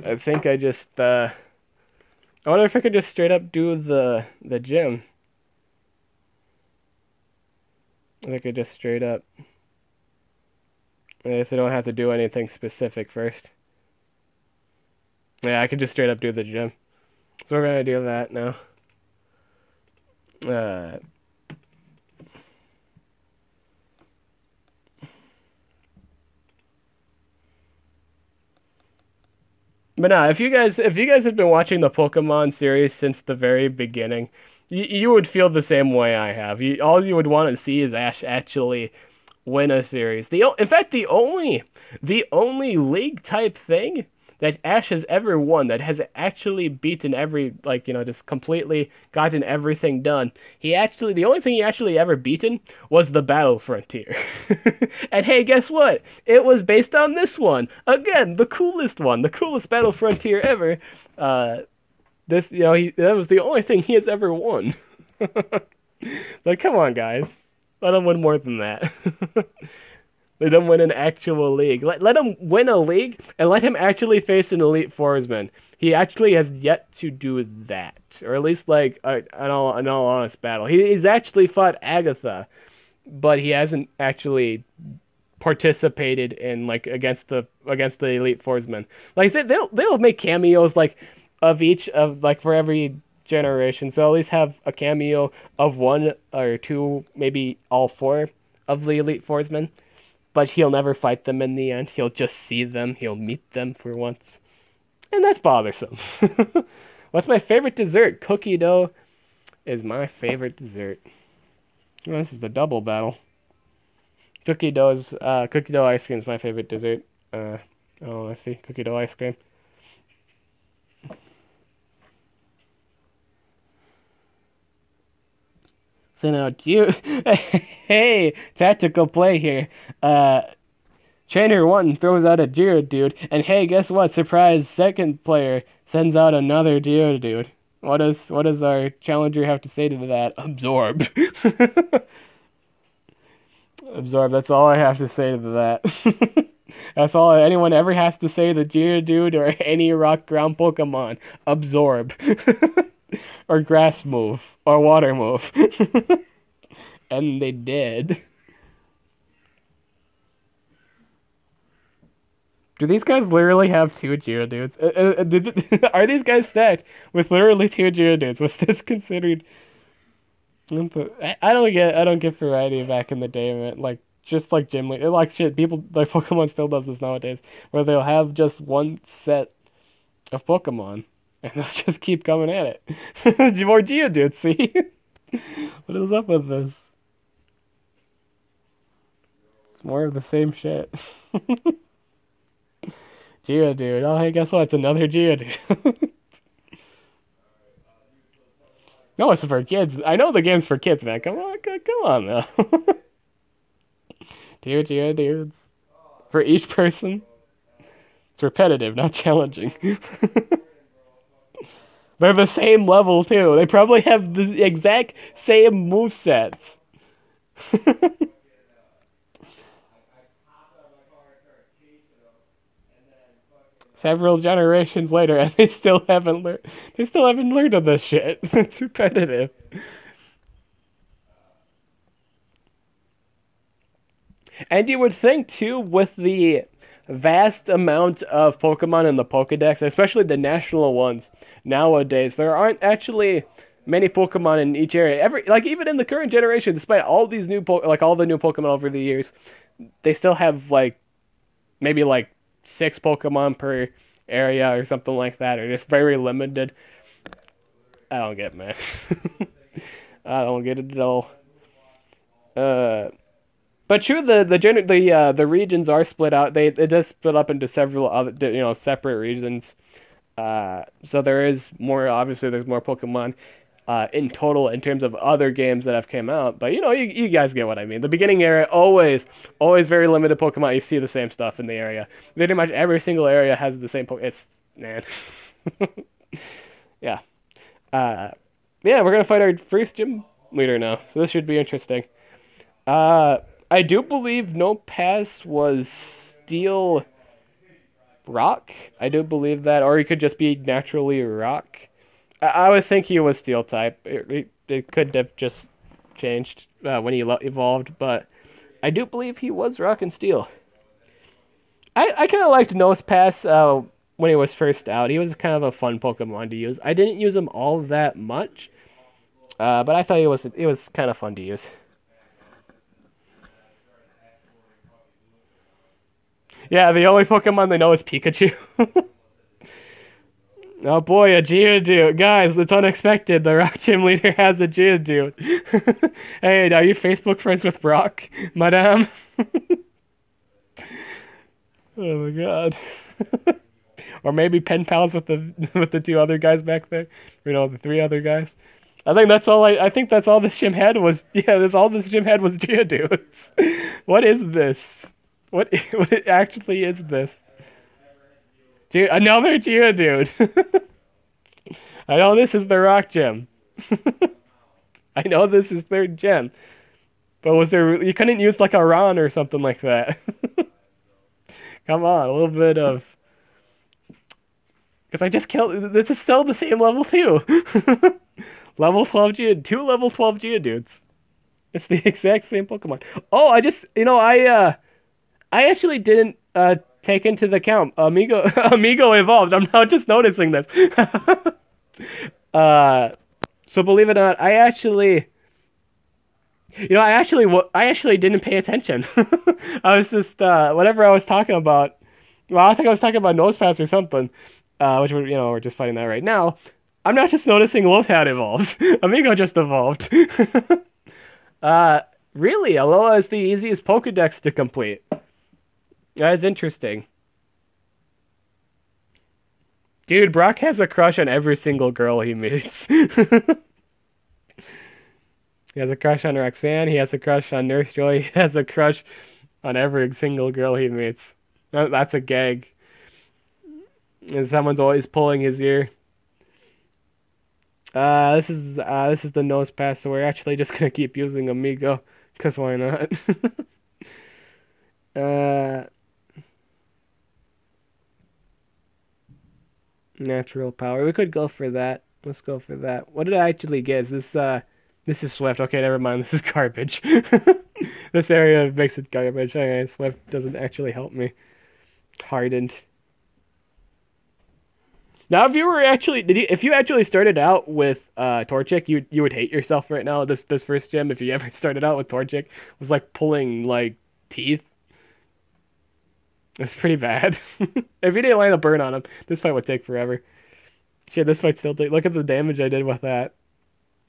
S1: I think I just I wonder if I could just straight up do the gym. I could just straight up. I guess I don't have to do anything specific first. Yeah, I could just straight up do the gym. So we're gonna do that now. Uh, but no, if you guys have been watching the Pokemon series since the very beginning, you would feel the same way I have. All you would want to see is Ash actually win a series. In fact, the only league type thing that Ash has ever won that has actually beaten every, like, just completely gotten everything done. The only thing he actually ever beaten was the Battle Frontier. And hey, guess what? It was based on this one. Again, the coolest one, the coolest Battle Frontier ever. This, that was the only thing he has ever won. Like, come on, guys. Let him win more than that. Let him win an actual league. Let him win a league and let him actually face an elite swordsman. He actually has yet to do that, or at least like an all honest battle. He's actually fought Agatha, but he hasn't actually participated in like against the elite swordsman. Like they'll make cameos like of each of like for every generation. So at least have a cameo of one or two, maybe all four of the elite swordsmen, but he'll never fight them in the end. He'll just see them. He'll meet them for once. And that's bothersome. What's my favorite dessert? Cookie dough is my favorite dessert. Oh, this is the double battle. Cookie dough ice cream is my favorite dessert. Let's see. Cookie dough ice cream. So now, hey, tactical play here. Trainer 1 throws out a Geodude, and hey, guess what? Surprise, second player sends out another Geodude. What does our challenger have to say to that? Absorb. Absorb, that's all I have to say to that. That's all anyone ever has to say to Geodude or any rock ground Pokemon. Absorb. Or grass move. Or water move. And they did. Do these guys literally have two Geodudes? Are these guys stacked with literally two Geodudes? Was this considered? I don't get variety back in the day, man. Like just like gym league, like shit. People like Pokemon still does this nowadays, where they'll have just one set of Pokemon, and they'll just keep coming at it. More Geodudes, see? What is up with this? It's more of the same shit. Geodude. Oh, hey, guess what? It's another Geodude. No, it's for kids. I know the game's for kids, man. Come on now. Two Geodudes for each person. It's repetitive, not challenging. They're the same level too. They probably have the exact same movesets. Several generations later, and they still haven't learned. They still haven't learned of this shit. It's repetitive. And you would think too, with the vast amount of Pokemon in the Pokedex, especially the national ones nowadays, there aren't actually many Pokemon in each area. Even in the current generation, despite all these all the new Pokemon over the years, they still have like maybe like 6 Pokemon per area or something like that, or just very limited. I don't get it, man. I don't get it at all. Uh, but true, the regions are split out. It does split up into several other separate regions. So there is more. Obviously, there's more Pokemon in total in terms of other games that have came out. But you guys get what I mean. The beginning area always very limited Pokemon. You see the same stuff in the area. Pretty much every single area has the same Pokemon. It's man. Yeah. Uh, yeah, we're gonna fight our first gym leader now. So this should be interesting. Uh, I do believe No Pass was Steel Rock. I do believe that, or he could just be naturally Rock. I would think he was Steel type. It could have just changed when he evolved, but I do believe he was Rock and Steel. I kind of liked Nose Pass when he was first out. He was kind of a fun Pokemon to use. I didn't use him all that much, but I thought it was kind of fun to use. Yeah, the only Pokemon they know is Pikachu. Oh boy, a Geodude. Guys, that's unexpected. The Rock Gym leader has a Geodude. Hey, are you Facebook friends with Brock, madame? Oh my god. Or maybe pen pals with the two other guys back there. The three other guys. I think that's all this gym had was that's all this gym had was Geodudes. What is this? What actually is this? Another Geodude. I know this is the Rock Gym. I know this is third gen. But you couldn't use like a Ron or something like that. Come on, a little bit of. Because I just killed. This is still the same level too. Level 12 two level 12 Geodudes. It's the exact same Pokemon. Oh, I actually didn't take into the account Amigo evolved. I'm now just noticing this. So believe it or not, I actually didn't pay attention. I was just whatever I was talking about. Well, I think I was talking about Nosepass or something, which we're just fighting that right now. I'm not just noticing Lothad evolves. Amigo just evolved. Really, Alola is the easiest Pokedex to complete. That is interesting. Dude, Brock has a crush on every single girl he meets. He has a crush on Roxanne, he has a crush on Nurse Joy, he has a crush on every single girl he meets. That's a gag. And someone's always pulling his ear. This is the Nose Pass, so we're actually just gonna keep using Amigo, cause why not? Natural power. We could go for that. Let's go for that. What did I actually get? This is Swift. Okay, never mind. This is garbage. This area makes it garbage. Okay, Swift doesn't actually help me. Hardened. Now, if you actually started out with Torchic, you would hate yourself right now. This first gym, if you ever started out with Torchic, was like pulling like teeth. It's pretty bad. If you didn't land a burn on him, this fight would take forever. Shit, this fight still take. Look at the damage I did with that.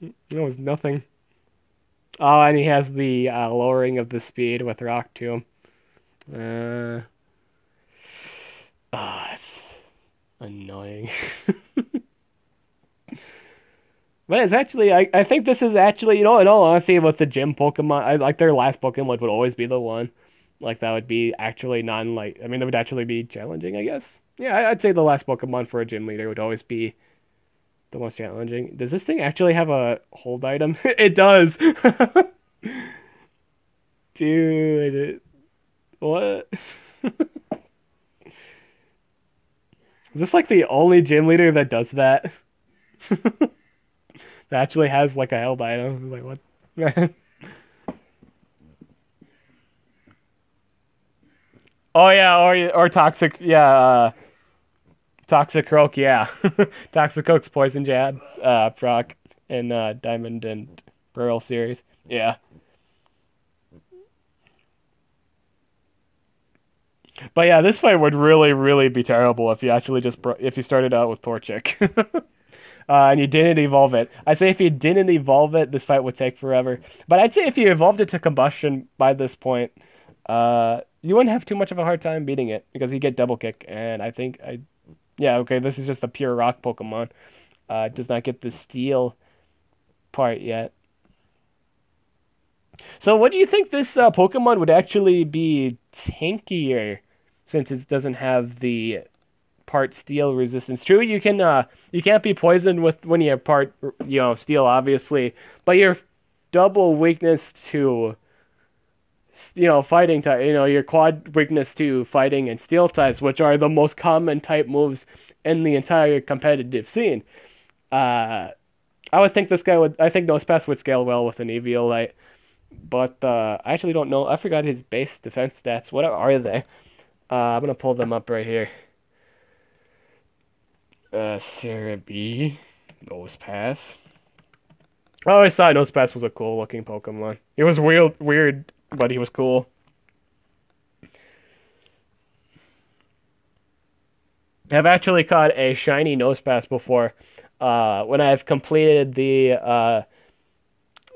S1: It was nothing. Oh, and he has the lowering of the speed with Rock too. It's annoying. But it's actually, I think this is actually, in all honesty, with the gym Pokemon, I like their last Pokemon would always be the one. Like, that would be actually that would actually be challenging, I guess. Yeah, I'd say the last Pokemon for a gym leader would always be the most challenging. Does this thing actually have a hold item? It does! Dude, what? Is this like the only gym leader that does that? That actually has like a held item? Like, what? Oh yeah, or Toxic, yeah, Toxicroak, yeah. Toxicroak's Poison Jab, proc in Diamond and Pearl series. Yeah. But yeah, this fight would really, really be terrible if you actually if you started out with Torchic. And you didn't evolve it. I'd say if you didn't evolve it, this fight would take forever. But I'd say if you evolved it to Combustion by this point, you wouldn't have too much of a hard time beating it because you get Double Kick, and yeah, okay, this is just a pure Rock Pokemon. It does not get the Steel part yet. So what do you think this Pokemon would actually be tankier since it doesn't have the part Steel resistance? True, you can't be poisoned when you have part Steel, obviously, but your double weakness to fighting type, your quad weakness to fighting and steel types, which are the most common type moves in the entire competitive scene. Uh, I would think I think Nosepass would scale well with an Eviolite, but I actually don't know. I forgot his base defense stats. What are they? I'm gonna pull them up right here. Sarah B. Nosepass. I always thought Nosepass was a cool looking Pokemon. He was weird, but he was cool. I've actually caught a shiny Nosepass before. When I've completed the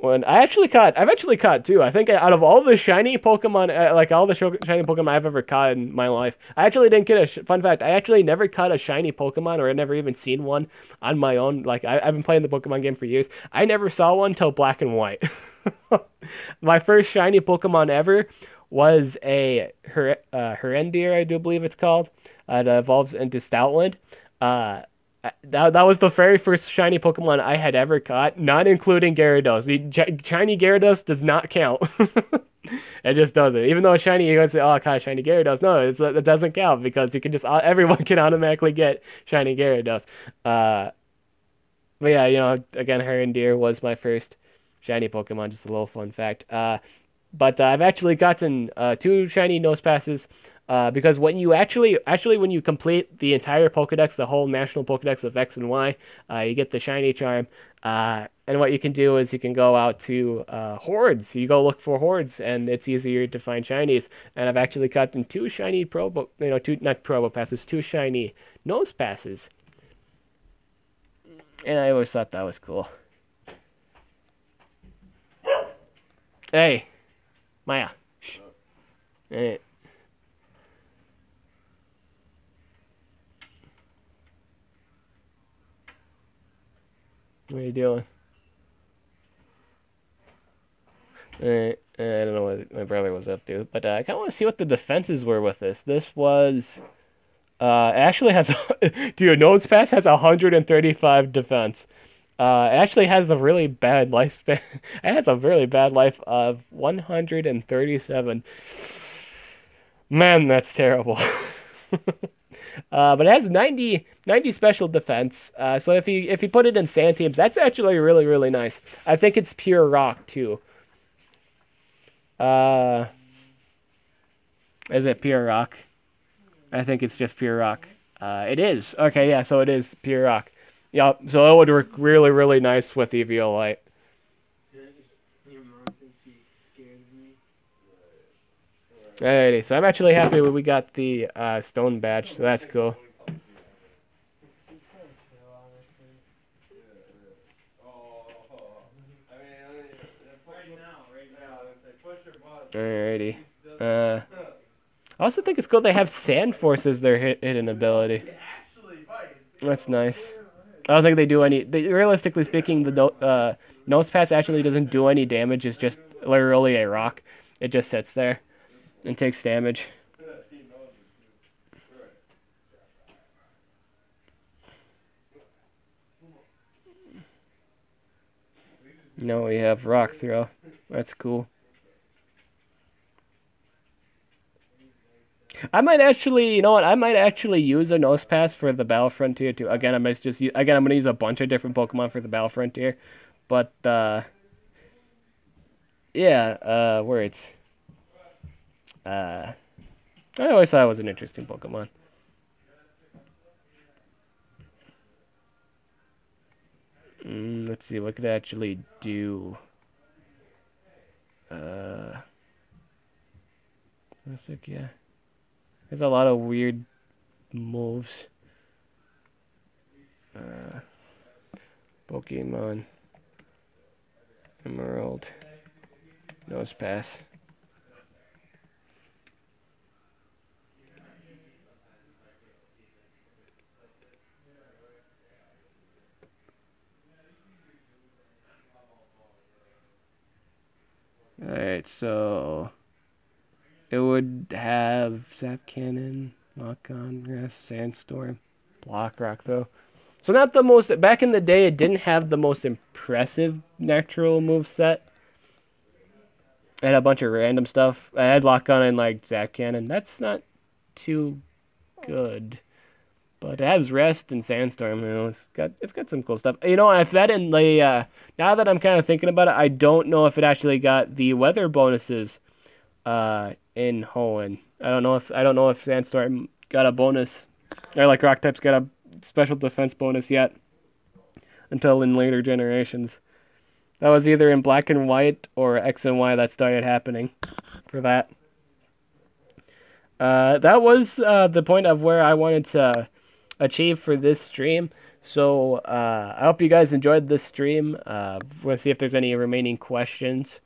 S1: I've actually caught two. I think out of all the shiny Pokemon, like all the shiny Pokemon I've ever caught in my life, I actually didn't get fun fact. I actually never caught a shiny Pokemon, or I never even seen one on my own. Like I've been playing the Pokemon game for years. I never saw one till Black and White. My first shiny Pokemon ever was a Herendeer, I do believe it's called. It evolves into Stoutland. Uh, that was the very first shiny Pokemon I had ever caught, not including Gyarados. Shiny Gyarados does not count. It just doesn't. Even though shiny, you would say, "Oh, I caught a shiny Gyarados." No, it doesn't count because you can just everyone can automatically get shiny Gyarados. But yeah, again, Deer was my first shiny Pokemon. Just a little fun fact. But I've actually gotten two shiny Nosepasses. Because when you complete the entire Pokedex, the whole national Pokedex of X and Y, you get the shiny charm. And what you can do is you can go out to hordes. You go look for hordes, and it's easier to find shinies. And I've actually gotten two shiny two not Probo passes, two shiny Nosepasses. And I always thought that was cool. Hey, Maya. Shh. Hey. What are you doing? I don't know what my brother was up to, but I kind of want to see what the defenses were with this. This was, it actually has, dude, Nosepass has 135 defense. It actually has a really bad lifespan. It has a really bad life of 137. Man, that's terrible. But it has 90 special defense. So if you put it in sand teams, that's actually really, really nice. I think it's pure rock too. Is it pure rock? I think it's just pure rock. It is. Okay, yeah, so it is pure rock. Yeah, so it would work really, really nice with Eviolite. Alrighty, so I'm actually happy we got the stone badge, so that's cool. Alrighty. I also think it's cool they have Sand Force as their hidden ability. That's nice. I don't think they do any. Realistically speaking, the Nosepass actually doesn't do any damage. It's just literally a rock. It just sits there and takes damage. No, we have Rock Throw. That's cool. I might actually, you know what? I might actually use a Nosepass for the Battle Frontier too. Again, I'm gonna use a bunch of different Pokemon for the Battle Frontier, but yeah, words. I always thought it was an interesting Pokemon. Let's see what could I actually do. Looks like yeah. There's a lot of weird moves. Pokemon Emerald Nosepass. Alright, so it would have Zap Cannon, Lock On, Grass, Sandstorm, Block Rock though. So not the most, back in the day it didn't have the most impressive natural move set. I had a bunch of random stuff. I had lock on and like Zap Cannon. That's not too good. But it has Rest and Sandstorm. It's got some cool stuff. If that in the now that I'm kind of thinking about it, I don't know if it actually got the weather bonuses in Hoenn. I don't know if Sandstorm got a bonus or like Rock types got a special defense bonus yet until in later generations. That was either in Black and White or X and Y that started happening for that. That was the point of where I wanted to achieve for this stream. So I hope you guys enjoyed this stream. We'll see if there's any remaining questions.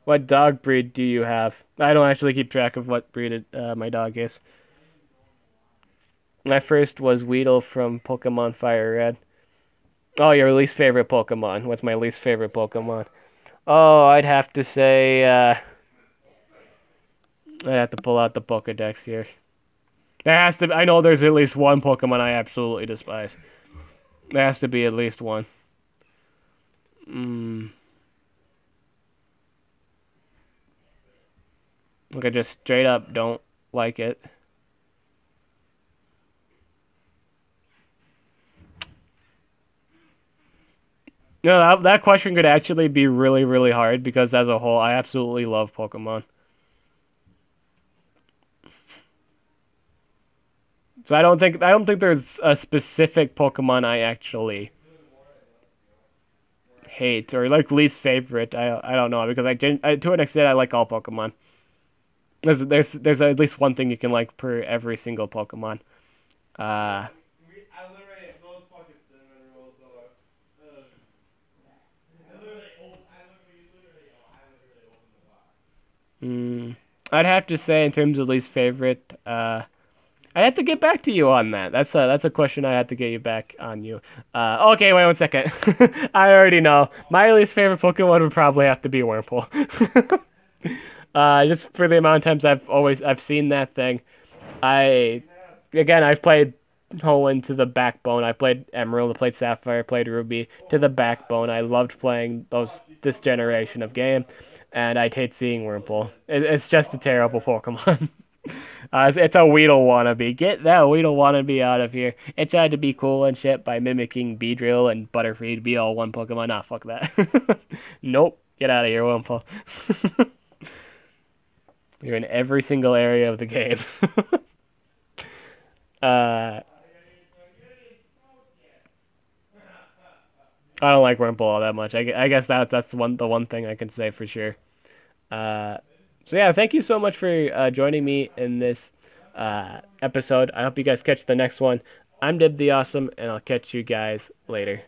S1: What dog breed do you have? I don't actually keep track of what breed my dog is. My first was Weedle from Pokemon Fire Red. Oh, your least favorite Pokemon. What's my least favorite Pokemon? Oh, I'd have to say, I have to pull out the Pokedex here. I know there's at least one Pokemon I absolutely despise. There has to be at least one. Look, I just straight up don't like it. No, that question could actually be really, really hard because as a whole, I absolutely love Pokemon. So I don't think there's a specific Pokemon I actually hate or like least favorite. I don't know because to an extent I like all Pokemon. There's at least one thing you can like per every single Pokemon. Uh,
S2: I literally those fucking cinnamon rolls though. I literally opened the box.
S1: I'd have to say in terms of least favorite, I have to get back to you on that. That's a question I have to get you back on you. Okay, wait 1 second. I already know. My least favorite Pokemon would probably have to be Wurmple. Just for the amount of times I've seen that thing. I've played Hoenn to the backbone. I played Emerald, I played Sapphire, I played Ruby to the backbone. I loved playing this generation of game, and I'd hate seeing Wurmple. It's just a terrible Pokemon. It's a Weedle wannabe. Get that Weedle wannabe out of here. It tried to be cool and shit by mimicking Beedrill and Butterfree to be all one Pokemon. Nah, fuck that. Nope. Get out of here, Wurmple. You're in every single area of the game. I don't like Wurmple all that much. I guess that's the one thing I can say for sure. Uh, so yeah, thank you so much for joining me in this episode. I hope you guys catch the next one. I'm Dib the Awesome, and I'll catch you guys later.